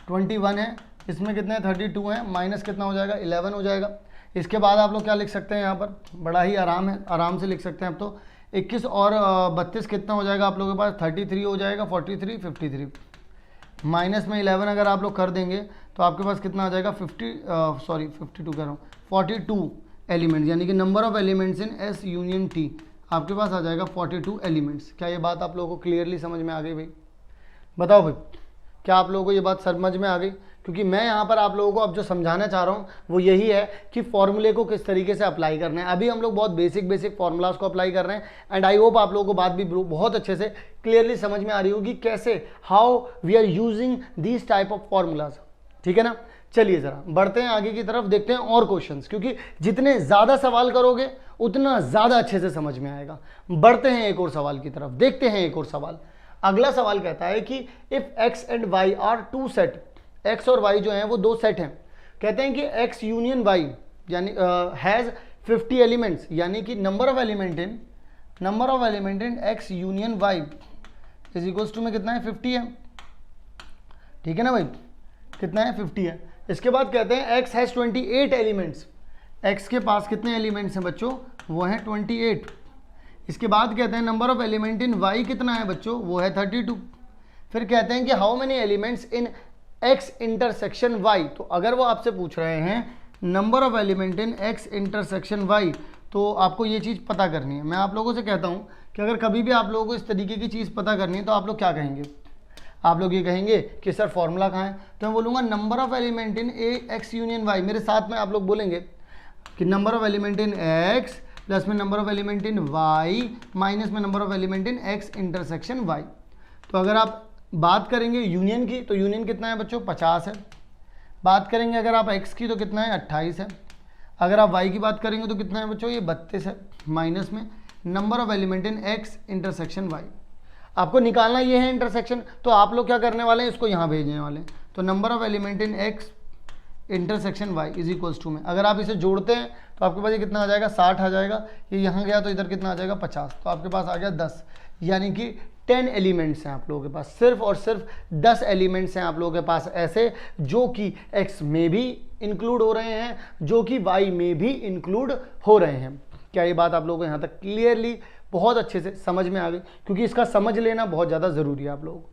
21 है, इसमें कितने 32 हैं, माइनस कितना हो जाएगा 11 हो जाएगा। इसके बाद आप लोग क्या लिख सकते हैं यहाँ पर, बड़ा ही आराम से लिख सकते हैं। अब तो 21 और 32 कितना हो जाएगा आप लोगों के पास 33 हो जाएगा, 43 53। माइनस में 11 अगर आप लोग कर देंगे तो आपके पास कितना आ जाएगा 52 कह रहा हूँ 42 एलिमेंट्स, यानी कि number of elements in S union T आपके पास आ जाएगा 42 एलिमेंट्स। क्या ये बात आप लोगों को क्लियरली समझ में आ गई भाई? बताओ भाई, क्या आप लोगों को ये बात समझ में आ गई? क्योंकि मैं यहाँ पर आप लोगों को अब जो समझाना चाह रहा हूँ वो यही है कि फॉर्मूले को किस तरीके से अप्लाई करना है। अभी हम लोग बहुत बेसिक फॉर्मूलाज को अप्लाई कर रहे हैं एंड आई होप आप लोगों को बात भी बहुत अच्छे से क्लियरली समझ में आ रही होगी कैसे how we are using this type of formulas. ठीक है ना? चलिए ज़रा बढ़ते हैं आगे की तरफ, देखते हैं और क्वेश्चंस, क्योंकि जितने ज़्यादा सवाल करोगे उतना ज़्यादा अच्छे से समझ में आएगा। बढ़ते हैं एक और सवाल की तरफ, देखते हैं एक और सवाल। अगला सवाल कहता है कि if x and y are two set, x और y जो हैं वो दो सेट हैं। कहते हैं कि x यूनियन y यानी हैज़ 50 एलिमेंट्स, यानी कि number of element in x union y is equals to में कितना है 50 है। ठीक है ना भाई? कितना है 50 है। इसके बाद कहते हैं x हैज़ 28 एलिमेंट्स, x के पास कितने एलिमेंट्स हैं बच्चों? वो है 28। इसके बाद कहते हैं number of element in y कितना है बच्चों? वो है 32। फिर कहते हैं कि how many elements in x intersection y। तो अगर वो आपसे पूछ रहे हैं number of element in x intersection y तो आपको ये चीज़ पता करनी है। मैं आप लोगों से कहता हूँ कि अगर कभी भी आप लोगों को इस तरीके की चीज़ पता करनी है तो आप लोग क्या कहेंगे? आप लोग ये कहेंगे कि सर फॉर्मूला कहाँ है? तो मैं बोलूँगा number of element in x union y। मेरे साथ में आप लोग बोलेंगे कि number of element in x plus में number of element in y minus में number of element in x intersection y। तो अगर आप बात करेंगे यूनियन की तो यूनियन कितना है बच्चों? 50 है। बात करेंगे अगर आप x की तो कितना है? 28 है। अगर आप y की बात करेंगे तो कितना है बच्चों? ये 32 है। माइनस में number of element in x intersection y। आपको निकालना ये है इंटरसेक्शन, तो आप लोग क्या करने वाले हैं? इसको यहाँ भेजने वाले हैं। तो number of element in x intersection y is equals to में अगर आप इसे जोड़ते हैं तो आपके पास ये कितना आ जाएगा? 60 आ जाएगा। ये यहाँ गया तो इधर कितना आ जाएगा? 50। तो आपके पास आ गया 10, यानी कि 10 एलिमेंट्स हैं आप लोगों के पास। सिर्फ और सिर्फ 10 एलिमेंट्स हैं आप लोगों के पास ऐसे जो कि x में भी इंक्लूड हो रहे हैं, जो कि y में भी इंक्लूड हो रहे हैं। क्या ये बात आप लोगों को यहाँ तक क्लियरली बहुत अच्छे से समझ में आ गई? क्योंकि इसका समझ लेना बहुत ज़्यादा ज़रूरी है आप लोगों को।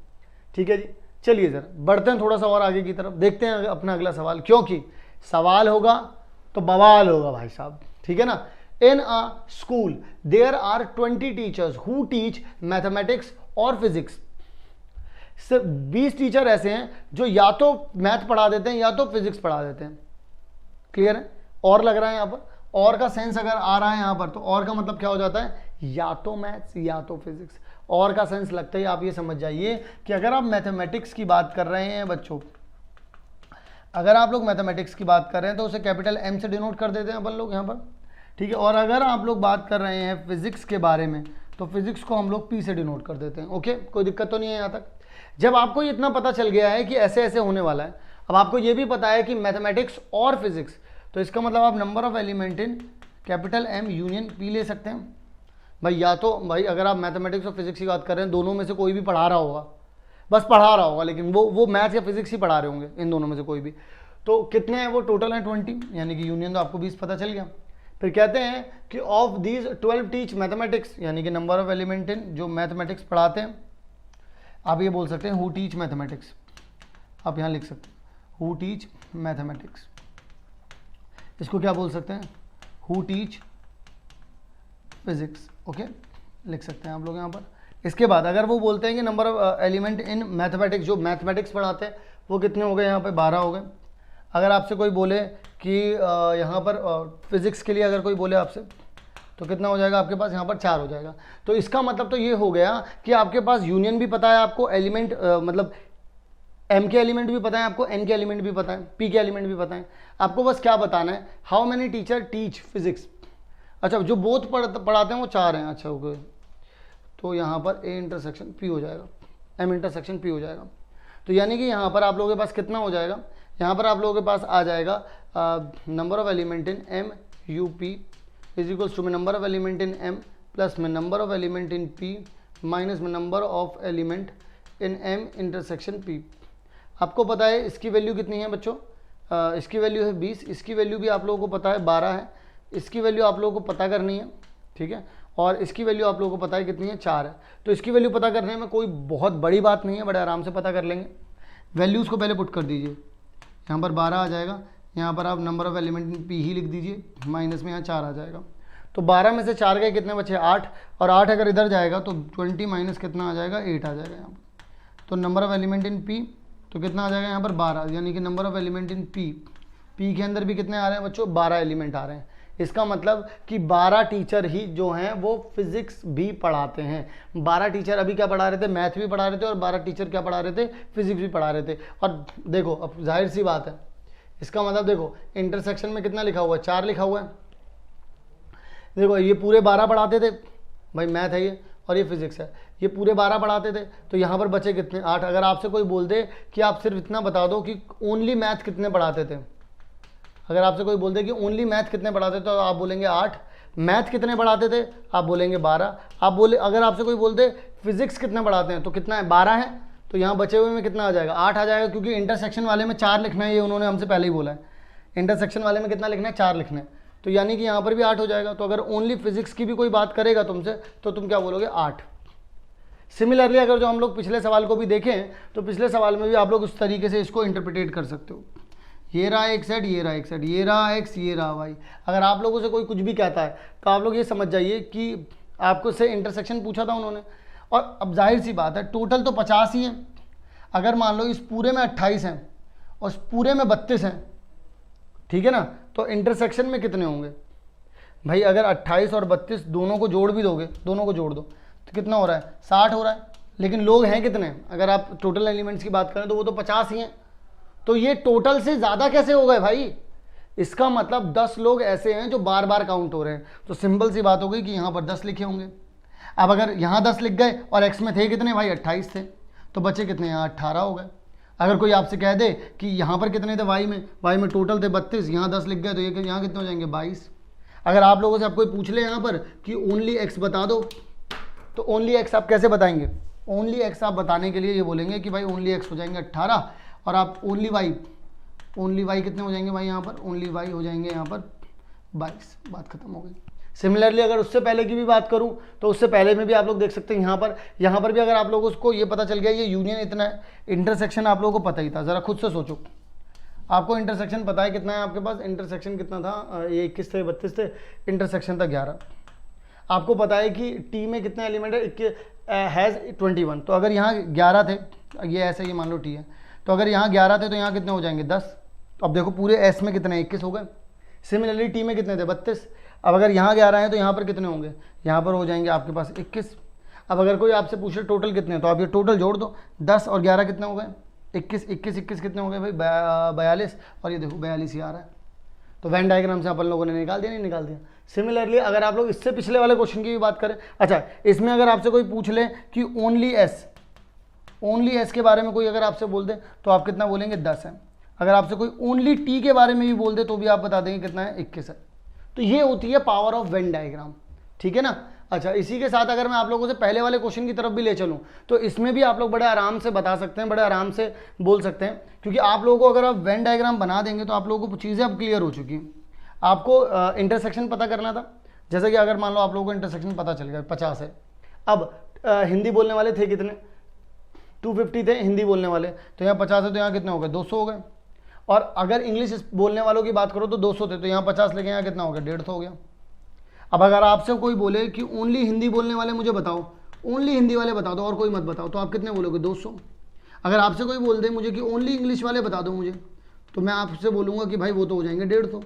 ठीक है जी, चलिए ज़रा बढ़ते हैं थोड़ा सा और आगे की तरफ, देखते हैं अपना अगला सवाल, क्योंकि सवाल होगा तो बवाल होगा भाई साहब। ठीक है ना? In a school there are 20 teachers who teach mathematics और फिजिक्स। सिर्फ 20 टीचर ऐसे हैं जो या तो मैथ पढ़ा देते हैं या तो फिजिक्स पढ़ा देते हैं। क्लियर है? और लग रहा है यहाँ पर, और का सेंस अगर आ रहा है यहाँ पर तो और का मतलब क्या हो जाता है? या तो मैथ्स या तो फिजिक्स। और का सेंस लगता ही आप ये समझ जाइए कि अगर आप मैथमेटिक्स की बात कर रहे हैं बच्चों, अगर आप लोग मैथमेटिक्स की बात कर रहे हैं तो उसे कैपिटल M से डिनोट कर देते हैं अपन लोग यहाँ पर। ठीक है? और अगर आप लोग बात कर रहे हैं फिजिक्स के बारे में तो फिजिक्स को हम लोग P से डिनोट कर देते हैं। ओके, कोई दिक्कत तो नहीं है यहाँ तक? जब आपको इतना पता चल गया है कि ऐसे ऐसे होने वाला है, अब आपको ये भी पता है कि मैथमेटिक्स और फिजिक्स, तो इसका मतलब आप number of element in capital M union P ले सकते हैं भाई। या तो भाई अगर आप मैथमेटिक्स और फिजिक्स की बात कर रहे हैं, दोनों में से कोई भी पढ़ा रहा होगा, बस पढ़ा रहा होगा, लेकिन वो मैथ्स या फिजिक्स ही पढ़ा रहे होंगे, इन दोनों में से कोई भी। तो कितने हैं वो? टोटल है 20, यानी कि यूनियन तो आपको 20 पता चल गया। फिर कहते हैं कि ऑफ दीज 12 टीच मैथमेटिक्स, यानी कि नंबर ऑफ एलिमेंट इन जो मैथमेटिक्स पढ़ाते हैं। आप ये बोल सकते हैं हु टीच मैथमेटिक्स, आप यहाँ लिख सकते हैं हु टीच मैथमेटिक्स। इसको क्या बोल सकते हैं? Who teach physics. ओके, लिख सकते हैं आप लोग यहाँ पर। इसके बाद अगर वो बोलते हैं कि number of element in mathematics, जो मैथमेटिक्स पढ़ाते हैं वो कितने हो गए? यहाँ पे 12 हो गए। अगर आपसे कोई बोले कि यहाँ पर फिजिक्स के लिए अगर कोई बोले आपसे तो कितना हो जाएगा आपके पास? यहाँ पर 4 हो जाएगा। तो इसका मतलब तो ये हो गया कि आपके पास यूनियन भी पता है, आपको एलिमेंट मतलब M के एलिमेंट भी पता है, आपको N के एलिमेंट भी पता है, P के एलिमेंट भी पता है। आपको बस क्या बताना है? How many teacher teach physics. अच्छा, जो बोथ पढ़ाते हैं वो 4 हैं। अच्छा ओके, तो यहाँ पर A इंटरसेक्शन P हो जाएगा, M इंटरसेक्शन P हो जाएगा। तो यानी कि यहाँ पर आप लोगों के पास कितना हो जाएगा? यहाँ पर आप लोगों के पास आ जाएगा number of element in M U P is equals to में number of element in M plus में number of element in P minus में number of element in M intersection P। आपको पता है इसकी वैल्यू कितनी है बच्चों? इसकी वैल्यू है 20, इसकी वैल्यू भी आप लोगों को पता है 12 है, इसकी वैल्यू आप लोगों को पता करनी है। ठीक है? और इसकी वैल्यू आप लोगों को पता है कितनी है? 4 है। तो इसकी वैल्यू पता करने में कोई बहुत बड़ी बात नहीं है, बड़े आराम से पता कर लेंगे। वैल्यूज़ को पहले पुट कर दीजिए, यहाँ पर 12 आ जाएगा, यहाँ पर आप number of element in P ही लिख दीजिए, माइनस में यहाँ 4 आ जाएगा। तो 12 में से 4 गए, कितने बचे 8, और 8 अगर इधर जाएगा तो 20 माइनस कितना आ जाएगा 8 आ जाएगा यहाँ पर। तो number of element in P तो कितना आ जाएगा यहाँ पर 12, यानी कि number of element in P, P के अंदर भी कितने आ रहे हैं बच्चों 12 एलिमेंट आ रहे हैं। इसका मतलब कि 12 टीचर ही जो हैं वो फिजिक्स भी पढ़ाते हैं। 12 टीचर अभी क्या पढ़ा रहे थे, मैथ भी पढ़ा रहे थे, और 12 टीचर क्या पढ़ा रहे थे, फिजिक्स भी पढ़ा रहे थे। और देखो अब जाहिर सी बात है, इसका मतलब देखो इंटरसेक्शन में कितना लिखा हुआ है, 4 लिखा हुआ है। देखो ये पूरे 12 पढ़ाते थे भाई, मैथ है ये और ये फिजिक्स है, ये पूरे 12 पढ़ाते थे, तो यहाँ पर बचे कितने 8। अगर आपसे कोई बोल दे कि आप सिर्फ इतना बता दो कि ओनली मैथ कितने पढ़ाते थे, अगर आपसे कोई बोल दे कि ओनली मैथ कितने पढ़ाते थे तो आप बोलेंगे 8, मैथ कितने पढ़ाते थे आप बोलेंगे 12, आप बोले अगर आपसे कोई बोल दे फिजिक्स कितने पढ़ाते हैं तो कितना है 12 है, तो यहाँ बचे हुए में कितना आ जाएगा 8 आ जाएगा, क्योंकि इंटरसेक्शन वाले में 4 लिखना है, ये उन्होंने हमसे पहले ही बोला है, इंटरसेक्शन वाले में कितना लिखना है 4 लिखना है, तो यानी कि यहाँ पर भी 8 हो जाएगा। तो अगर ओनली फिजिक्स की भी कोई बात करेगा तुमसे तो तुम क्या बोलोगे 8। सिमिलरली अगर जो हम लोग पिछले सवाल को भी देखें तो पिछले सवाल में भी आप लोग उस तरीके से इसको इंटरप्रिटेट कर सकते हो, ये रहा एक सेट, ये रहा एक सेट, ये रहा एक्स, ये रहा वाई। अगर आप लोगों से कोई कुछ भी कहता है तो आप लोग ये समझ जाइए कि आपको से इंटरसेक्शन पूछा था उन्होंने, और अब जाहिर सी बात है टोटल तो 50 ही है। अगर मान लो इस पूरे में 28 हैं और इस पूरे में 32 हैं, ठीक है ना, तो इंटरसेक्शन में कितने होंगे भाई, अगर 28 और 32 दोनों को जोड़ भी दोगे, दोनों को जोड़ दो तो कितना हो रहा है 60 हो रहा है, लेकिन लोग हैं कितने, अगर आप टोटल एलिमेंट्स की बात करें तो वो तो 50 ही हैं, तो ये टोटल से ज़्यादा कैसे हो गए भाई, इसका मतलब 10 लोग ऐसे हैं जो बार बार काउंट हो रहे हैं। तो सिंपल सी बात हो गई कि यहाँ पर 10 लिखे होंगे। अब अगर यहाँ 10 लिख गए और एक्स में थे कितने भाई 28 थे, तो बचे कितने यहाँ 18 हो गए। अगर कोई आपसे कह दे कि यहाँ पर कितने थे वाई में टोटल थे 32, यहाँ 10 लिख गए तो ये यहाँ कितने हो जाएंगे 22। अगर आप लोगों से आप कोई पूछ ले यहाँ पर कि ओनली एक्स बता दो, तो ओनली एक्स आप कैसे बताएंगे, ओनली एक्स आप बताने के लिए ये बोलेंगे कि भाई ओनली एक्स हो जाएंगे 18, और आप ओनली वाई कितने हो जाएंगे भाई यहाँ पर, ओनली वाई हो जाएंगे यहाँ पर 22, बात खत्म हो गई। सिमिलरली अगर उससे पहले की भी बात करूँ तो उससे पहले में भी आप लोग देख सकते हैं यहाँ पर भी अगर आप लोगों को ये पता चल गया ये यूनियन इतना है, इंटरसेक्शन आप लोगों को पता ही था, ज़रा खुद से सोचो आपको इंटरसेक्शन पता है कितना है आपके पास, इंटरसेक्शन कितना था, ये 21 थे 32 थे, इंटरसेक्शन था 11। आपको पता है कि टी में कितने एलिमेंट है, हैज़ 21, तो अगर यहाँ 11 थे, ये ऐसे ये मान लो टी है, तो अगर यहाँ 11 थे तो यहाँ कितने हो जाएंगे 10। तो अब देखो पूरे एस में कितने 21 हो गए। सिमिलरली टी में कितने थे 32। अब अगर यहाँ 11 हैं तो यहाँ पर कितने होंगे, यहाँ पर हो जाएंगे आपके पास 21। अब अगर कोई आपसे पूछे टोटल कितने हैं तो आप ये टोटल जोड़ दो, 10 और 11 कितने हो गए 21, 21 21 कितने हो गए भाई 42, और ये देखो 42 ही आ रहा है। तो वेन डायग्राम से अपन लोगों ने निकाल दिया, नहीं निकाल दिया। सिमिलरली अगर आप लोग इससे पिछले वाले क्वेश्चन की भी बात करें, अच्छा इसमें अगर आपसे कोई पूछ ले कि ओनली एस के बारे में कोई अगर आपसे बोल दे तो आप कितना बोलेंगे 10 है। अगर आपसे कोई ओनली टी के बारे में भी बोल दे तो भी आप बता देंगे कितना है 21 है। तो ये होती है पावर ऑफ वेन डायग्राम, ठीक है ना। अच्छा इसी के साथ अगर मैं आप लोगों से पहले वाले क्वेश्चन की तरफ भी ले चलूं तो इसमें भी आप लोग बड़े आराम से बता सकते हैं, बड़े आराम से बोल सकते हैं, क्योंकि आप लोगों को अगर आप वेन डायग्राम बना देंगे तो आप लोगों को चीज़ें अब क्लियर हो चुकी हैं। आपको इंटरसेक्शन पता करना था, जैसे कि अगर मान लो आप लोगों को इंटरसेक्शन पता चल गया 50 है। अब हिंदी बोलने वाले थे कितने 250 थे हिंदी बोलने वाले, तो यहाँ 50 है तो यहाँ कितने हो गए 200 हो गए। और अगर इंग्लिश बोलने वालों की बात करो तो 200 थे, तो यहाँ 50 लेके यहाँ कितना हो गया 150 हो गया। अब अगर आपसे कोई बोले कि ओनली हिंदी बोलने वाले मुझे बताओ, ओनली हिंदी वाले बता दो और कोई मत बताओ, तो आप कितने बोलोगे 200। अगर आपसे कोई बोल दे मुझे कि ओनली इंग्लिश वाले बता दो मुझे, तो मैं आपसे बोलूँगा कि भाई वो तो हो जाएंगे 150,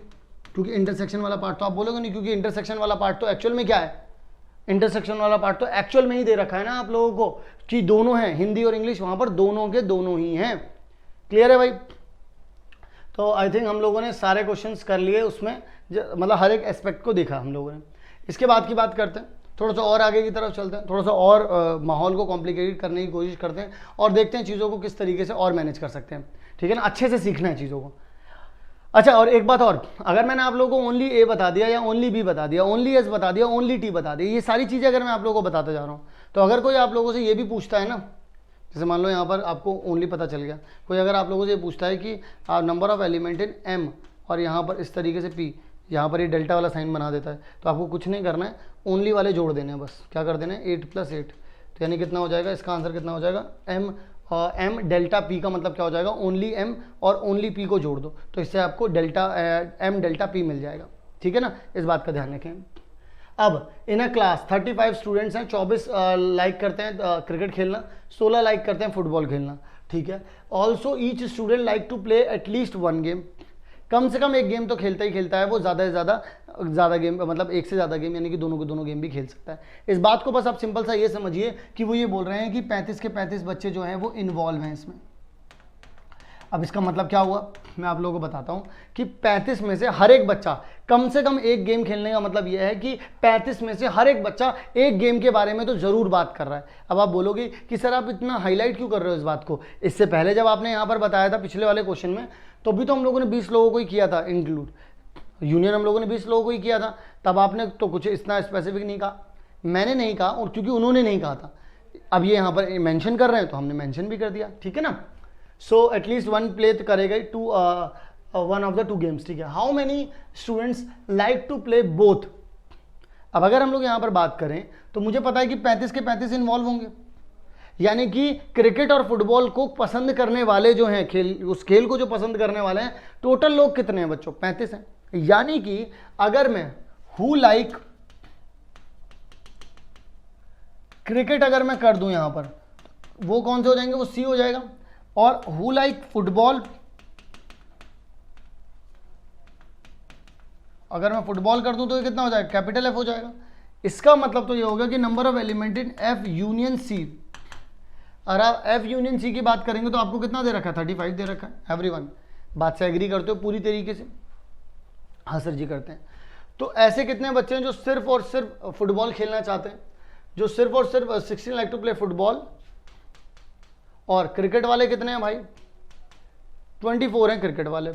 क्योंकि इंटरसेक्शन वाला पार्ट तो आप बोलोगे नहीं, क्योंकि इंटरसेक्शन वाला पार्ट तो एक्चुअल में क्या है, इंटरसेक्शन वाला पार्ट तो एक्चुअल में ही दे रखा है ना आप लोगों को कि दोनों हैं, हिंदी और इंग्लिश, वहाँ पर दोनों के दोनों ही हैं। क्लियर है भाई। तो आई थिंक हम लोगों ने सारे क्वेश्चंस कर लिए, उसमें मतलब हर एक एस्पेक्ट को देखा हम लोगों ने। इसके बाद की बात करते हैं, थोड़ा सा और आगे की तरफ चलते हैं, थोड़ा सा और माहौल को कॉम्प्लिकेटेड करने की कोशिश करते हैं और देखते हैं चीज़ों को किस तरीके से और मैनेज कर सकते हैं, ठीक है ना। अच्छे से सीखना है चीज़ों को। अच्छा और एक बात और, अगर मैंने आप लोगों को ओनली ए बता दिया या ओनली बी बता दिया, ओनली एस बता दिया, ओनली टी बता दिया, ये सारी चीज़ें अगर मैं आप लोगों को बताता जा रहा हूँ, तो अगर कोई आप लोगों से ये भी पूछता है ना, जैसे मान लो यहाँ पर आपको ओनली पता चल गया, कोई अगर आप लोगों से ये पूछता है कि number of element in M, और यहाँ पर इस तरीके से पी, यहाँ पर ये डेल्टा वाला साइन बना देता है, तो आपको कुछ नहीं करना है, ओनली वाले जोड़ देने हैं बस। क्या कर देना है 8 + 8, तो यानी कितना हो जाएगा, इसका आंसर कितना हो जाएगा m एम डेल्टा पी का मतलब क्या हो जाएगा, ओनली एम और ओनली पी को जोड़ दो तो इससे आपको डेल्टा एम डेल्टा पी मिल जाएगा, ठीक है ना, इस बात का ध्यान रखें। अब इन अ क्लास 35 स्टूडेंट्स हैं, 24 लाइक करते हैं क्रिकेट खेलना, 16 लाइक करते हैं फुटबॉल खेलना, ठीक है। Also each student like to play at least one game, कम से कम एक गेम तो खेलता ही खेलता है वो, ज़्यादा से ज़्यादा गेम मतलब एक से ज़्यादा गेम यानी कि दोनों के दोनों गेम भी खेल सकता है। इस बात को बस आप सिंपल सा ये समझिए कि वो ये बोल रहे हैं कि 35 के 35 बच्चे जो हैं वो इन्वॉल्व हैं इसमें। अब इसका मतलब क्या हुआ, मैं आप लोगों को बताता हूँ कि 35 में से हर एक बच्चा कम से कम एक गेम खेलने का मतलब यह है कि 35 में से हर एक बच्चा एक गेम के बारे में तो ज़रूर बात कर रहा है। अब आप बोलोगे कि सर आप इतना हाईलाइट क्यों कर रहे हो इस बात को, इससे पहले जब आपने यहाँ पर बताया था पिछले वाले क्वेश्चन में तो भी तो हम लोगों ने 20 लोगों को ही किया था इंक्लूड, यूनियन हम लोगों ने 20 लोगों को ही किया था, तब आपने तो कुछ इतना स्पेसिफिक नहीं कहा, मैंने नहीं कहा और क्योंकि उन्होंने नहीं कहा था, अब ये यहाँ पर मेंशन कर रहे हैं तो हमने मेंशन भी कर दिया, ठीक है ना। सो एटलीस्ट वन प्ले करेगा to one of the two games, ठीक है। How many students like to play both, अब अगर हम लोग यहाँ पर बात करें तो मुझे पता है कि 35 के 35 इन्वॉल्व होंगे, यानी कि क्रिकेट और फुटबॉल को पसंद करने वाले जो हैं, खेल उस खेल को जो पसंद करने वाले हैं, टोटल लोग कितने हैं बच्चों, 35 हैं। यानी कि अगर मैं हु लाइक क्रिकेट अगर मैं कर दूं यहां पर, वो कौन से हो जाएंगे, वो सी हो जाएगा, और हु लाइक फुटबॉल अगर मैं फुटबॉल कर दूं तो ये कितना हो जाएगा, कैपिटल एफ हो जाएगा। इसका मतलब तो ये होगा कि number of element in F union C, अगर आप एफ यूनियन सी की बात करेंगे तो आपको कितना दे रखा है, 35 दे रखा है। एवरीवन बात से एग्री करते हो पूरी तरीके से, हाँ सर जी करते हैं। तो ऐसे कितने बच्चे हैं जो सिर्फ और सिर्फ फुटबॉल खेलना चाहते हैं, जो सिर्फ और सिर्फ 16 लाइक टू प्ले फुटबॉल, और क्रिकेट वाले कितने हैं भाई, 24 हैं क्रिकेट वाले।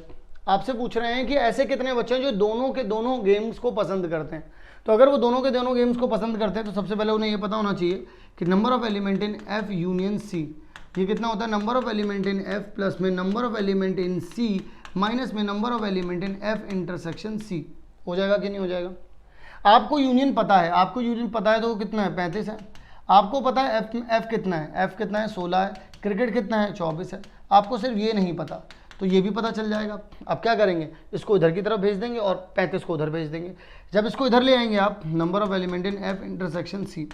आपसे पूछ रहे हैं कि ऐसे कितने बच्चे हैं जो दोनों के दोनों गेम्स को पसंद करते हैं। तो अगर वो दोनों के दोनों गेम्स को पसंद करते हैं तो सबसे पहले उन्हें ये पता होना चाहिए कि number of element in F union C ये कितना होता है, number of element in F plus में number of element in C minus में number of element in F intersection C. हो जाएगा कि नहीं हो जाएगा। आपको यूनियन पता है, आपको यूनियन पता है तो वो कितना है, 35 है। आपको पता है एफ कितना है, एफ कितना है, 16 है। क्रिकेट कितना है, 24 है। आपको सिर्फ ये नहीं पता तो ये भी पता चल जाएगा। अब क्या करेंगे, इसको इधर की तरफ भेज देंगे और 35 को उधर भेज देंगे। जब इसको इधर ले आएंगे आप, number of element in F intersection C,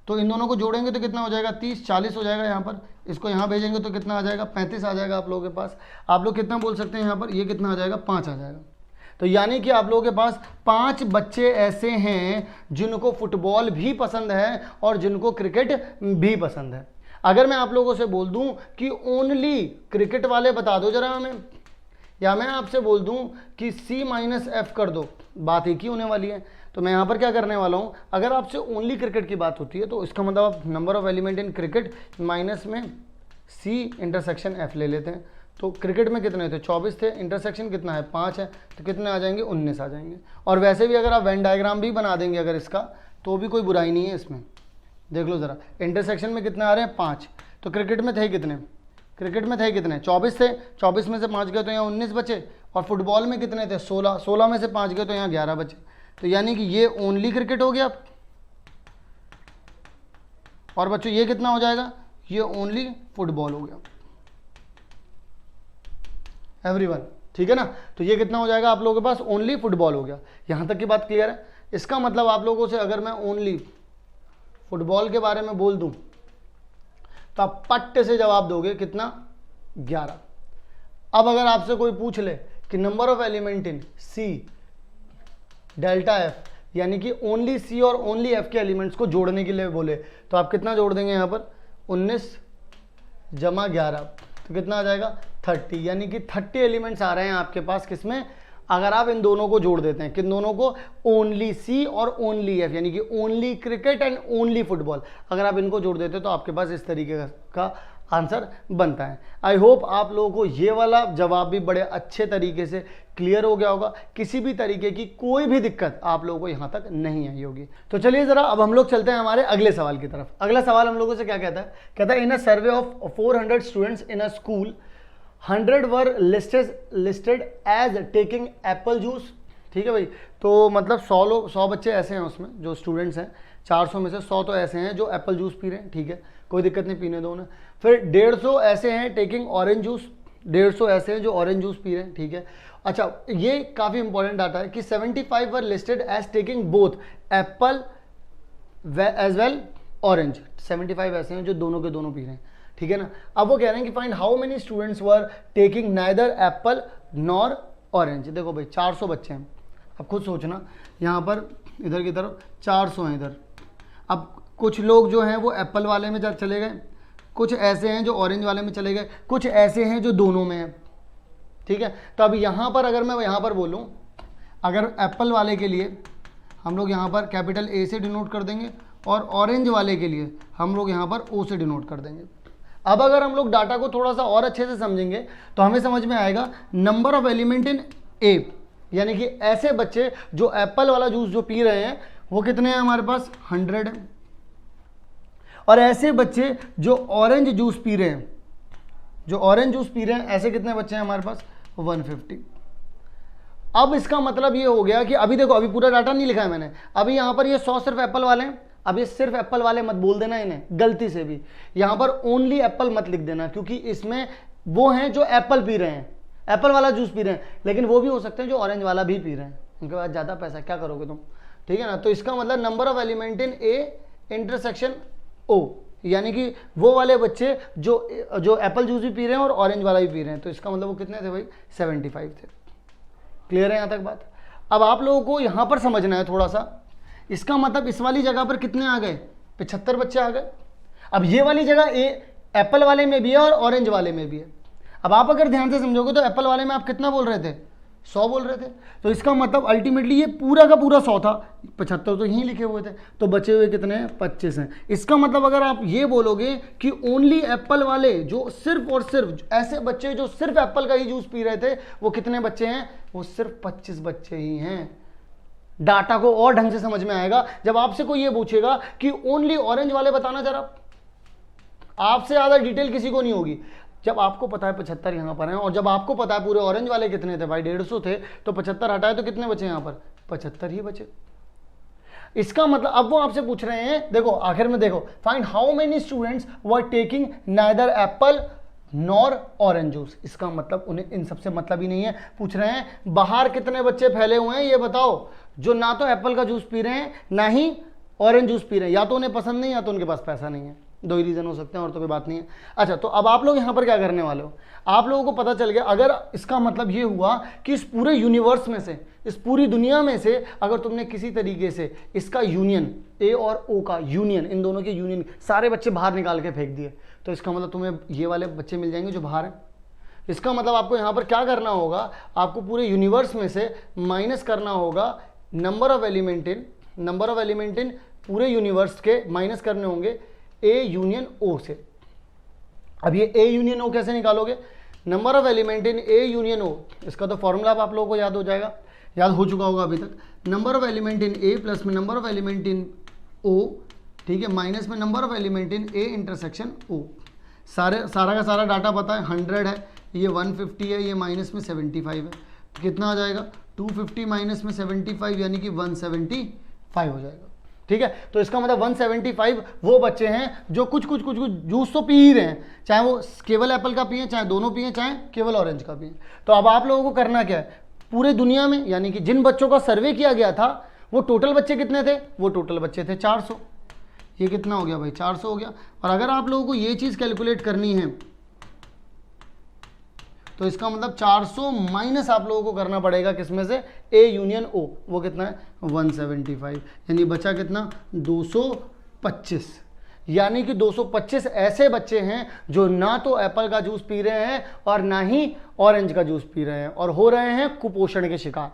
तो इन दोनों को जोड़ेंगे तो कितना हो जाएगा, 30 40 हो जाएगा यहाँ पर। इसको यहाँ भेजेंगे तो कितना आ जाएगा, 35 आ जाएगा आप लोगों के पास। आप लोग कितना बोल सकते हैं यहाँ पर, ये कितना आ जाएगा, 5 आ जाएगा। तो यानी कि आप लोगों के पास 5 बच्चे ऐसे हैं जिनको फुटबॉल भी पसंद है और जिनको क्रिकेट भी पसंद है। अगर मैं आप लोगों से बोल दूं कि ओनली क्रिकेट वाले बता दो जरा हमें, या मैं आपसे बोल दूं कि C माइनस एफ कर दो, बात एक ही होने वाली है। तो मैं यहाँ पर क्या करने वाला हूँ, अगर आपसे ओनली क्रिकेट की बात होती है तो इसका मतलब आप number of element in cricket minus में C इंटरसेक्शन एफ ले लेते हैं। तो क्रिकेट में कितने थे, 24 थे, इंटरसेक्शन कितना है, 5 है, तो कितने आ जाएंगे, 19 आ जाएंगे। और वैसे भी अगर आप वेन डायग्राम भी बना देंगे अगर इसका, तो भी कोई बुराई नहीं है इसमें। देख लो ज़रा, इंटरसेक्शन में कितने आ रहे हैं, 5। तो क्रिकेट में थे कितने, क्रिकेट में थे कितने, 24 थे। 24 में से 5 गए तो यहाँ 19 बचे। और फुटबॉल में कितने थे, 16। 16 में से 5 गए तो यहाँ 11 बचे। तो यानी कि ये ओनली क्रिकेट हो गया। और बच्चों ये कितना हो जाएगा, ये ओनली फुटबॉल हो गया। एवरीवन ठीक है ना। तो ये कितना हो जाएगा आप लोगों के पास, ओनली फुटबॉल हो गया। यहाँ तक की बात क्लियर है। इसका मतलब आप लोगों से अगर मैं ओनली फुटबॉल के बारे में बोल दूं तो आप पट्टे से जवाब दोगे कितना, 11। अब अगर आपसे कोई पूछ ले कि number of element in C delta F, यानी कि ओनली सी और ओनली एफ के एलिमेंट्स को जोड़ने के लिए बोले, तो आप कितना जोड़ देंगे यहाँ पर, 19 जमा 11, तो कितना आ जाएगा, 30। यानी कि 30 एलिमेंट्स आ रहे हैं आपके पास किसमें, अगर आप इन दोनों को जोड़ देते हैं। किन दोनों को, ओनली सी और ओनली एफ, यानी कि only cricket and only football. अगर आप इनको जोड़ देते हैं तो आपके पास इस तरीके का आंसर बनता है। आई होप आप लोगों को ये वाला जवाब भी बड़े अच्छे तरीके से क्लियर हो गया होगा। किसी भी तरीके की कोई भी दिक्कत आप लोगों को यहाँ तक नहीं आई होगी। तो चलिए ज़रा अब हम लोग चलते हैं हमारे अगले सवाल की तरफ। अगला सवाल हम लोगों से क्या कहता है, कहता है in a survey of 400 students in a school 100 were listed as taking apple juice ठीक है भाई। तो मतलब 100 बच्चे ऐसे हैं उसमें जो स्टूडेंट्स हैं, 400 में से 100 तो ऐसे हैं जो एप्पल जूस पी रहे हैं, ठीक है, कोई दिक्कत नहीं, पीने दो उन्हें। फिर 150 ऐसे हैं टेकिंग ऑरेंज जूस, 150 ऐसे हैं जो ऑरेंज जूस पी रहे हैं, ठीक है। अच्छा, ये काफ़ी इंपॉर्टेंट डाटा है कि 75 were listed as taking both apple as well orange. 75 ऐसे हैं जो दोनों के दोनों पी रहे हैं, ठीक है ना। अब वो कह रहे हैं कि find how many students were taking neither Apple nor orange. देखो भाई 400 बच्चे हैं, अब खुद सोचना, यहाँ पर इधर की तरफ 400 हैं इधर। अब कुछ लोग जो हैं वो एप्पल वाले में चले गए, कुछ ऐसे हैं जो ऑरेंज वाले में चले गए, कुछ ऐसे हैं जो दोनों में हैं, ठीक है। तो अब यहाँ पर अगर मैं यहाँ पर बोलूँ, अगर एप्पल वाले के लिए हम लोग यहाँ पर कैपिटल ए से डिनोट कर देंगे और ऑरेंज वाले के लिए हम लोग यहाँ पर ओ से डिनोट कर देंगे। अब अगर हम लोग डाटा को थोड़ा सा और अच्छे से समझेंगे तो हमें समझ में आएगा नंबर ऑफ एलिमेंट इन ए, यानी कि ऐसे बच्चे जो एप्पल वाला जूस जो पी रहे हैं वो कितने हैं हमारे पास, 100 है। और ऐसे बच्चे जो ऑरेंज जूस पी रहे हैं, जो ऑरेंज जूस पी रहे हैं, ऐसे कितने बच्चे हैं हमारे पास, 150। अब इसका मतलब ये हो गया कि अभी देखो, अभी पूरा डाटा नहीं लिखा है मैंने, अभी यहाँ पर ये 100 सिर्फ एप्पल वाले हैं। अब ये सिर्फ एप्पल वाले मत बोल देना इन्हें गलती से भी, यहाँ पर ओनली एप्पल मत लिख देना, क्योंकि इसमें वो हैं जो एप्पल पी रहे हैं, एप्पल वाला जूस पी रहे हैं, लेकिन वो भी हो सकते हैं जो ऑरेंज वाला भी पी रहे हैं, उनके पास ज़्यादा पैसा, क्या करोगे तुम, ठीक है ना। तो इसका मतलब number of element in A intersection O, यानी कि वो वाले बच्चे जो एप्पल जूस भी पी रहे हैं और ऑरेंज वाला भी पी रहे हैं, तो इसका मतलब वो कितने थे भाई, 75 थे। क्लियर है यहाँ तक बात। अब आप लोगों को यहाँ पर समझना है थोड़ा सा, इसका मतलब इस वाली जगह पर कितने आ गए, 75 बच्चे आ गए। अब ये वाली जगह ए एप्पल वाले में भी है और ऑरेंज वाले में भी है। अब आप अगर ध्यान से समझोगे तो एप्पल वाले में आप कितना बोल रहे थे, 100 बोल रहे थे, तो इसका मतलब अल्टीमेटली ये पूरा का पूरा 100 था, 75 तो यहीं लिखे हुए थे, तो बचे हुए कितने हैं, 25 हैं। इसका मतलब अगर आप ये बोलोगे कि ओनली एप्पल वाले जो सिर्फ और सिर्फ ऐसे बच्चे जो सिर्फ एप्पल का ही जूस पी रहे थे, वो कितने बच्चे हैं, वो सिर्फ 25 बच्चे ही हैं। डाटा को और ढंग से समझ में आएगा जब आपसे कोई ये पूछेगा कि ओनली ऑरेंज वाले बताना जरा, आपसे ज्यादा डिटेल किसी को नहीं होगी। जब आपको पता है 75 यहाँ पर हैं, और जब आपको पता है पूरे ऑरेंज वाले कितने थे भाई, 150 थे, तो 75 हटाए तो कितने बचे यहाँ पर, 75 ही बचे। इसका मतलब अब वो आपसे पूछ रहे हैं, देखो आखिर में देखो, find how many students were taking neither Apple nor orange juice. इसका मतलब उन्हें इन सबसे मतलब ही नहीं है, पूछ रहे हैं बाहर कितने बच्चे फैले हुए हैं ये बताओ, जो ना तो एप्पल का जूस पी रहे हैं ना ही ऑरेंज जूस पी रहे हैं, या तो उन्हें पसंद नहीं या तो उनके पास पैसा नहीं है, दो ही रीजन हो सकते हैं और तो कोई बात नहीं है। अच्छा, तो अब आप लोग यहाँ पर क्या करने वाले हो, आप लोगों को पता चल गया, अगर इसका मतलब ये हुआ कि इस पूरे यूनिवर्स में से, इस पूरी दुनिया में से अगर तुमने किसी तरीके से इसका यूनियन, ए और ओ का यूनियन, इन दोनों के यूनियन, सारे बच्चे बाहर निकाल के फेंक दिए, तो इसका मतलब तुम्हें ये वाले बच्चे मिल जाएंगे जो बाहर हैं। इसका मतलब आपको यहाँ पर क्या करना होगा, आपको पूरे यूनिवर्स में से माइनस करना होगा नंबर ऑफ एलिमेंट इन पूरे यूनिवर्स के, माइनस करने होंगे ए यूनियन ओ से। अब ये ए यूनियन ओ कैसे निकालोगे, number of element in A union O, इसका तो फॉर्मूला आप लोगों को याद हो जाएगा, याद हो चुका होगा अभी तक, number of element in A plus में number of element in O, ठीक है, माइनस में number of element in A intersection O. सारा का सारा डाटा पता है, 100 है, ये 150 है, ये माइनस में 75 है, तो कितना आ जाएगा, 250 माइनस में 75 यानी कि 175 हो जाएगा, ठीक है। तो इसका मतलब 175 वो बच्चे हैं जो कुछ जूस तो पी ही रहे हैं, चाहे वो केवल एप्पल का पिए, चाहे दोनों पिए, चाहे केवल ऑरेंज का पिए। तो अब आप लोगों को करना क्या है, पूरे दुनिया में यानी कि जिन बच्चों का सर्वे किया गया था वो टोटल बच्चे कितने थे, वो टोटल बच्चे थे 400। ये कितना हो गया भाई, 400 हो गया। और अगर आप लोगों को ये चीज़ कैलकुलेट करनी है तो इसका मतलब 400 माइनस आप लोगों को करना पड़ेगा किसमें से, ए यूनियन ओ, वो कितना है 175, यानी बचा कितना 225, यानी कि 225 ऐसे बच्चे हैं जो ना तो एप्पल का जूस पी रहे हैं और ना ही ऑरेंज का जूस पी रहे हैं और हो रहे हैं कुपोषण के शिकार,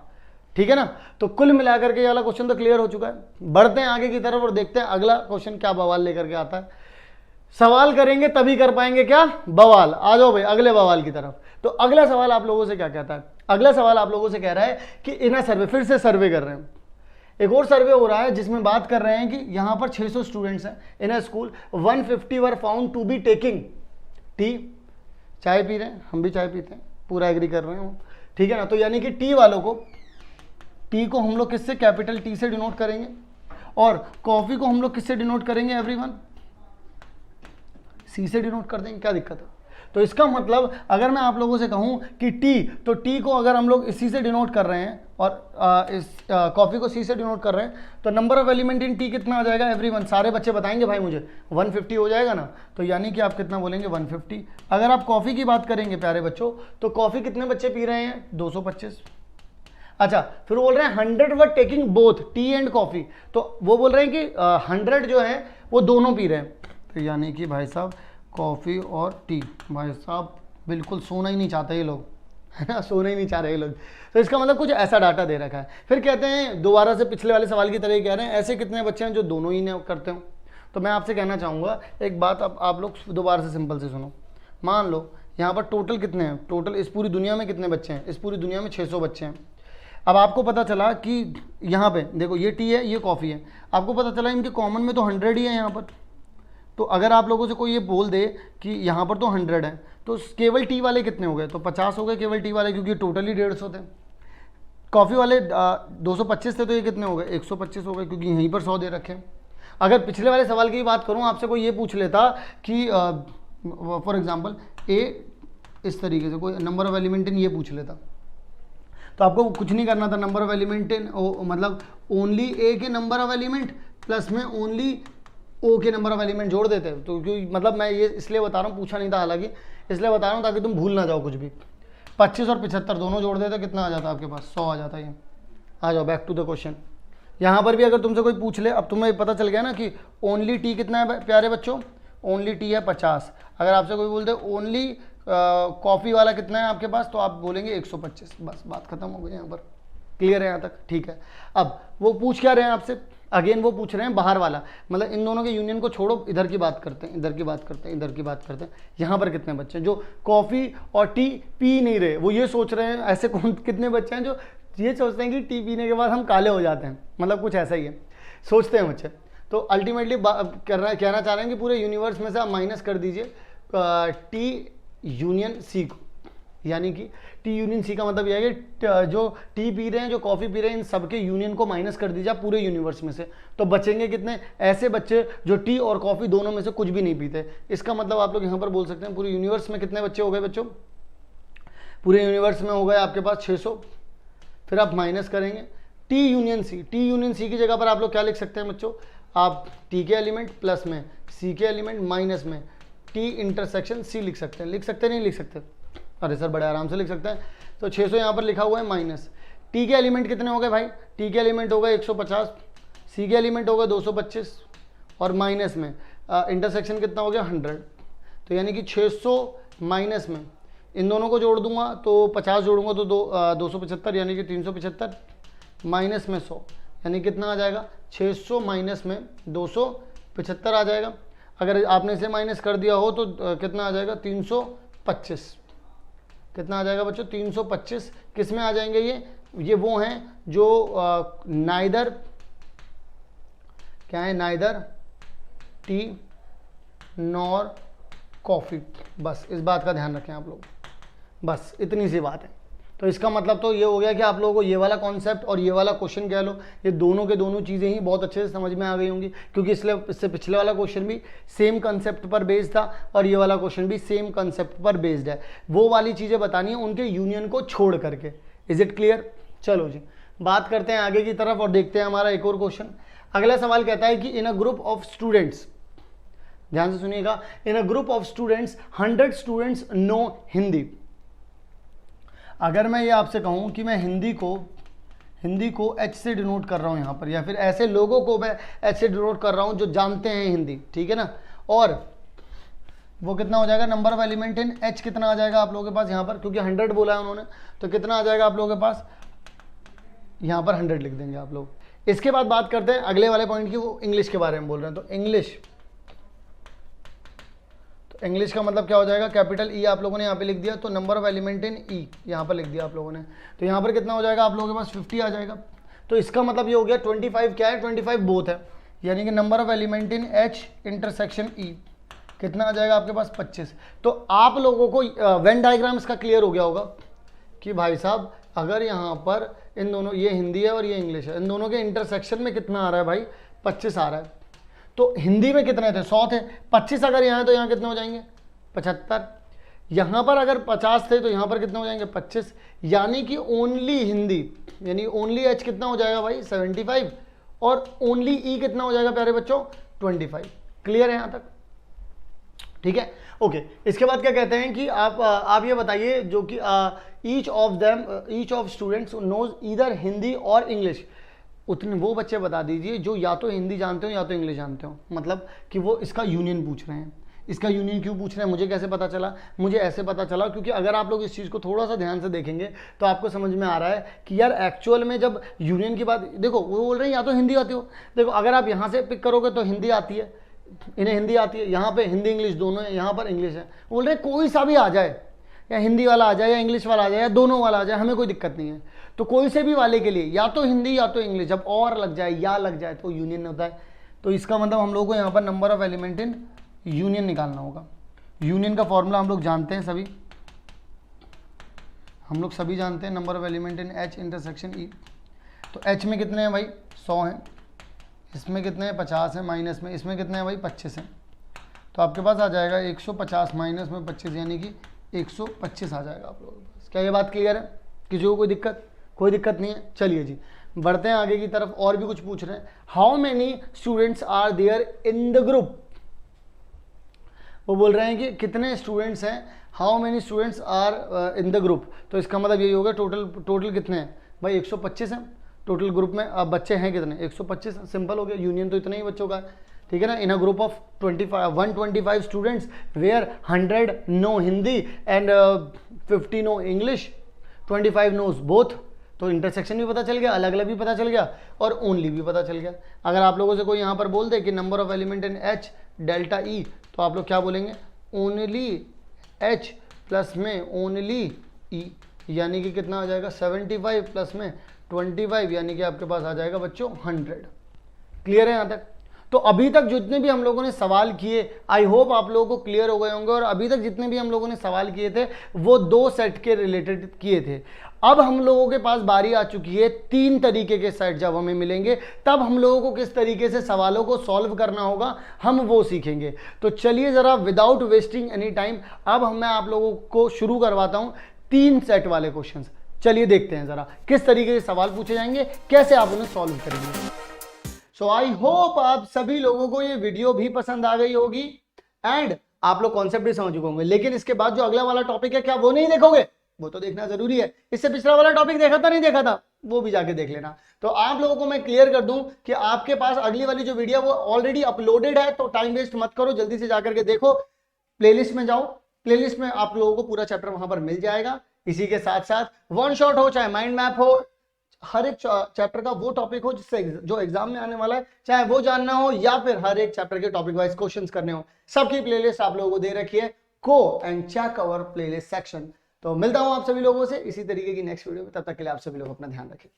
ठीक है ना। तो कुल मिलाकर के ये वाला क्वेश्चन तो क्लियर हो चुका है। बढ़ते हैं आगे की तरफ और देखते हैं अगला क्वेश्चन क्या बवाल लेकर के आता है। सवाल करेंगे तभी कर पाएंगे क्या, बवाल। आ जाओ भाई अगले बवाल की तरफ। तो अगला सवाल आप लोगों से क्या कहता है, अगला सवाल आप लोगों से कह रहा है कि इन सर्वे, फिर से सर्वे कर रहे हैं, एक और सर्वे हो रहा है जिसमें बात कर रहे हैं कि यहाँ पर 600 स्टूडेंट्स हैं in a school, 150 were found to be taking tea, चाय पी रहे हैं, हम भी चाय पीते हैं, पूरा एग्री कर रहे हैं, ठीक है ना। तो यानी कि टी टी को हम लोग किससे, कैपिटल टी से डिनोट करेंगे, और कॉफी को हम लोग किससे डिनोट करेंगे एवरीवन, सी से डिनोट कर देंगे, क्या दिक्कत है। तो इसका मतलब अगर मैं आप लोगों से कहूं कि टी, तो टी को अगर हम लोग इसी से डिनोट कर रहे हैं और इस कॉफी को सी से डिनोट कर रहे हैं, तो number of element in T कितना आ जाएगा एवरीवन, सारे बच्चे बताएंगे भाई मुझे, 150 हो जाएगा ना। तो यानी कि आप कितना बोलेंगे, 150। अगर आप कॉफी की बात करेंगे प्यारे बच्चों, तो कॉफी कितने बच्चे पी रहे हैं, 225। अच्छा, फिर बोल रहे हैं 100 were taking both T and coffee, तो वो बोल रहे हैं कि 100 जो है वो दोनों पी रहे हैं। तो यानी कि भाई साहब कॉफ़ी और टी, भाई साहब बिल्कुल सोना ही नहीं चाहते ये लोग, है ना, सोना ही नहीं चाह रहे ये लोग। तो इसका मतलब कुछ ऐसा डाटा दे रखा है। फिर कहते हैं दोबारा से पिछले वाले सवाल की तरह ही कह रहे हैं, ऐसे कितने बच्चे हैं जो दोनों ही नहीं करते हो। तो मैं आपसे कहना चाहूँगा एक बात, अब आप लोग दोबारा से सिंपल से सुनो। मान लो यहाँ पर टोटल कितने हैं, टोटल इस पूरी दुनिया में कितने बच्चे हैं, इस पूरी दुनिया में 600 बच्चे हैं। अब आपको पता चला कि यहाँ पे देखो ये टी है, ये कॉफ़ी है, आपको पता चला इनके कॉमन में तो 100 ही है यहाँ पर। तो अगर आप लोगों से कोई ये बोल दे कि यहाँ पर तो 100 है, तो केवल टी वाले कितने हो गए, तो 50 हो गए केवल टी वाले, क्योंकि टोटली 150 थे। कॉफ़ी वाले 225 थे, तो ये कितने हो गए, 125 हो गए, क्योंकि यहीं पर 100 दे रखे। अगर पिछले वाले सवाल की बात करूँ, आपसे कोई ये पूछ लेता कि फॉर एग्जाम्पल ए इस तरीके से, कोई नंबर ऑफ एलिमेंट इन ये पूछ लेता, तो आपको कुछ नहीं करना था, नंबर ऑफ एलिमेंट इन मतलब ओनली ए के नंबर ऑफ एलिमेंट प्लस में ओनली ओ के नंबर ऑफ एलिमेंट जोड़ देते हैं। तो क्योंकि मतलब मैं ये इसलिए बता रहा हूँ, पूछा नहीं था हालांकि, इसलिए बता रहा हूँ ताकि तुम भूल ना जाओ कुछ भी। 25 और 75 दोनों जोड़ देते कितना आ जाता आपके पास, 100 आ जाता। ये आ जाओ बैक टू द क्वेश्चन। यहाँ पर भी अगर तुमसे कोई पूछ ले, अब तुम्हें पता चल गया ना कि ओनली टी कितना है प्यारे बच्चों, ओनली टी है 50। अगर आपसे कोई बोलते ओनली कॉफ़ी वाला कितना है आपके पास, तो आप बोलेंगे 125। बस बात खत्म हो गई यहाँ पर, क्लियर है यहाँ तक, ठीक है। अब वो पूछ क्या रहे हैं आपसे, अगेन वो पूछ रहे हैं बाहर वाला, मतलब इन दोनों के यूनियन को छोड़ो, इधर की बात करते हैं, इधर की बात करते हैं, इधर की बात करते हैं। यहाँ पर कितने बच्चे हैं जो कॉफ़ी और टी पी नहीं रहे, वो ये सोच रहे हैं, ऐसे कौन कितने बच्चे हैं जो ये सोचते हैं कि टी पीने के बाद हम काले हो जाते हैं, मतलब कुछ ऐसा ही है, सोचते हैं बच्चे। तो अल्टीमेटली कहना चाह रहे हैं कि पूरे यूनिवर्स में से आप माइनस कर दीजिए टी यूनियन सी को, यानी कि टी यूनियन सी का मतलब यह है कि जो टी पी रहे हैं, जो कॉफ़ी पी रहे हैं, इन सबके यूनियन को माइनस कर दीजिए पूरे यूनिवर्स में से, तो बचेंगे कितने, ऐसे बच्चे जो टी और कॉफ़ी दोनों में से कुछ भी नहीं पीते। इसका मतलब आप लोग यहाँ पर बोल सकते हैं पूरे यूनिवर्स में कितने बच्चे हो गए बच्चों, पूरे यूनिवर्स में हो गए आपके पास 600। फिर आप माइनस करेंगे T union C, T union C की जगह पर आप लोग क्या लिख सकते हैं बच्चों, आप टी के एलिमेंट प्लस में सी के एलिमेंट माइनस में टी इंटरसेक्शन सी लिख सकते हैं। लिख सकते नहीं लिख सकते, अरे सर बड़े आराम से लिख सकते हैं। तो 600 यहाँ पर लिखा हुआ है माइनस, टी के एलिमेंट कितने हो गए भाई, टी के एलिमेंट हो गए 150, सी के एलिमेंट हो गए 225 और माइनस में इंटरसेक्शन कितना हो गया 100। तो यानी कि 600 माइनस में इन दोनों को जोड़ दूंगा तो 50 जोड़ूंगा तो 275 यानी कि 375 माइनस में 100 यानी कितना आ जाएगा 600 माइनस में 275 आ जाएगा। अगर आपने इसे माइनस कर दिया हो तो कितना आ जाएगा 325। कितना आ जाएगा बच्चों 325। किस में आ जाएंगे ये वो हैं जो नाइदर क्या है, नाइदर टी नॉर कॉफ़ी। बस इस बात का ध्यान रखें आप लोग, बस इतनी सी बात है। तो इसका मतलब तो ये हो गया कि आप लोगों को ये वाला कॉन्सेप्ट और ये वाला क्वेश्चन कह लो, ये दोनों के दोनों चीज़ें ही बहुत अच्छे से समझ में आ गई होंगी, क्योंकि इससे पिछले वाला क्वेश्चन भी सेम कंसेप्ट पर बेस्ड था और ये वाला क्वेश्चन भी सेम कंसेप्ट पर बेस्ड है। वो वाली चीज़ें बतानी है उनके यूनियन को छोड़ करके। Is it clear? चलो जी बात करते हैं आगे की तरफ और देखते हैं हमारा एक और क्वेश्चन। अगला सवाल कहता है कि in a group of students, ध्यान से सुनिएगा, in a group of students 100 students know Hindi. अगर मैं ये आपसे कहूँ कि मैं हिंदी को एच से डिनोट कर रहा हूँ यहाँ पर, या फिर ऐसे लोगों को मैं एच से डिनोट कर रहा हूँ जो जानते हैं हिंदी, ठीक है ना, और वो कितना हो जाएगा, number of element in H कितना आ जाएगा आप लोगों के पास यहाँ पर, क्योंकि 100 बोला है उन्होंने, तो कितना आ जाएगा आप लोगों के पास, यहाँ पर 100 लिख देंगे आप लोग। इसके बाद बात करते हैं अगले वाले पॉइंट की, वो इंग्लिश के बारे में बोल रहे हैं। तो इंग्लिश का मतलब क्या हो जाएगा, कैपिटल ई आप लोगों ने यहाँ पे लिख दिया, तो नंबर ऑफ एलिमेंट इन ई यहाँ पर लिख दिया आप लोगों ने, तो यहाँ पर कितना हो जाएगा आप लोगों के पास 50 आ जाएगा। तो इसका मतलब ये हो गया 25 क्या है, 25 बोथ है, यानी कि number of element in H intersection ई कितना आ जाएगा आपके पास 25। तो आप लोगों को वेन डायग्राम इसका क्लियर हो गया होगा कि भाई साहब अगर यहाँ पर इन दोनों, ये हिंदी है और ये इंग्लिश है, इन दोनों के इंटरसेक्शन में कितना आ रहा है भाई, 25 आ रहा है। तो हिंदी में कितने थे, 100 थे, 25 अगर यहाँ है तो यहाँ कितने हो जाएंगे, 75। यहाँ पर अगर 50 थे तो यहाँ पर कितने हो जाएंगे, 25। यानी कि ओनली हिंदी, यानी ओनली एच कितना हो जाएगा भाई, 75, और ओनली ई कितना हो जाएगा प्यारे बच्चों, 25। क्लियर है यहाँ तक, ठीक है, ओके। इसके बाद क्या कहते हैं कि आप ये बताइए, जो कि each of students knows either Hindi और इंग्लिश। उतने वो बच्चे बता दीजिए जो या तो हिंदी जानते हो या तो इंग्लिश जानते हो, मतलब कि वो इसका यूनियन पूछ रहे हैं। इसका यूनियन क्यों पूछ रहे हैं, मुझे कैसे पता चला, मुझे ऐसे पता चला क्योंकि अगर आप लोग इस चीज़ को थोड़ा सा ध्यान से देखेंगे तो आपको समझ में आ रहा है कि यार एक्चुअल में जब यूनियन की बात, देखो वो बोल रहे हैं या तो हिंदी आती हो, देखो अगर आप यहाँ से पिक करोगे तो हिंदी आती है, इन्हें हिंदी आती है, यहाँ पे हिंदी इंग्लिश दोनों है, यहाँ पर इंग्लिश है, बोल रहे कोई सा भी आ जाए, या हिंदी वाला आ जाए या इंग्लिश वाला आ जाए या दोनों वाला आ जाए, हमें कोई दिक्कत नहीं है। तो कोई से भी वाले के लिए या तो हिंदी या तो इंग्लिश, जब और लग जाए या लग जाए तो यूनियन होता है। तो इसका मतलब हम लोग को यहाँ पर number of element in union निकालना होगा। यूनियन का फॉर्मूला हम लोग जानते हैं सभी, हम लोग सभी जानते हैं, number of element in H intersection ई। तो एच में कितने हैं भाई, 100 हैं, इसमें कितने हैं, 50 है, माइनस में इसमें कितने हैं भाई, 25 हैं। तो आपके पास आ जाएगा 150 माइनस में 25, यानी कि 125 आ जाएगा आप लोगों के पास। क्या ये बात क्लियर है, किसी को कोई दिक्कत, कोई दिक्कत नहीं है। चलिए जी बढ़ते हैं आगे की तरफ, और भी कुछ पूछ रहे हैं। How many students are there in the group, वो बोल रहे हैं कि कितने स्टूडेंट्स हैं, how many students are in the group. तो इसका मतलब यही होगा टोटल कितने हैं भाई, 125 हैं टोटल ग्रुप में। अब बच्चे हैं कितने, 125, सिंपल हो गया, यूनियन तो इतने ही बच्चों का है, ठीक है ना। In a group of 125 students where 100 know Hindi and 50 know English, 25 knows both. तो इंटरसेक्शन भी पता चल गया, अलग अलग भी पता चल गया, और ओनली भी पता चल गया। अगर आप लोगों से कोई यहाँ पर बोल दे कि number of element in H delta E, तो आप लोग क्या बोलेंगे, ओनली एच प्लस में ओनली ई, यानी कि कितना आ जाएगा, 75 प्लस में 25, यानी कि आपके पास आ जाएगा बच्चों 100। क्लियर है यहाँ तक। तो अभी तक जितने भी हम लोगों ने सवाल किए, आई होप आप लोगों को क्लियर हो गए होंगे। और अभी तक जितने भी हम लोगों ने सवाल किए थे वो 2 सेट के रिलेटेड किए थे। अब हम लोगों के पास बारी आ चुकी है 3 तरीके के सेट जब हमें मिलेंगे, तब हम लोगों को किस तरीके से सवालों को सॉल्व करना होगा हम वो सीखेंगे। तो चलिए जरा विदाउट वेस्टिंग एनी टाइम अब मैं आप लोगों को शुरू करवाता हूं 3 सेट वाले क्वेश्चंस। चलिए देखते हैं जरा किस तरीके से सवाल पूछे जाएंगे, कैसे आप उन्हें सॉल्व करेंगे। सो आई होप आप सभी लोगों को ये वीडियो भी पसंद आ गई होगी एंड आप लोग कॉन्सेप्ट भी समझ चुके होंगे। लेकिन इसके बाद जो अगला वाला टॉपिक है, क्या वो नहीं देखोगे, वो तो देखना जरूरी है। इससे पिछला वाला टॉपिक देखा था नहीं देखा था, वो भी जाके देख लेना। तो आप लोगों को मैं क्लियर कर दूं कि आपके पास अगली वाली जो वीडियो वो ऑलरेडी अपलोडेड है, तो टाइम वेस्ट मत करो, जल्दी से जाकर के देखो, प्लेलिस्ट में जाओ, प्लेलिस्ट में आप लोगों को पूरा चैप्टर वहां पर मिल जाएगा। इसी के साथ साथ वन शॉट हो चाहे माइंड मैप हो, हर एक चैप्टर का वो टॉपिक हो जिससे जो एग्जाम में आने वाला है, चाहे वो जानना हो या फिर हर एक चैप्टर के टॉपिक वाइज क्वेश्चंस करने हो, सबकी प्लेलिस्ट आप लोगों को दे रखी है। Go and check our playlist section. तो मिलता हूं आप सभी लोगों से इसी तरीके की नेक्स्ट वीडियो में, तब तक के लिए आप सभी लोग अपना ध्यान रखें।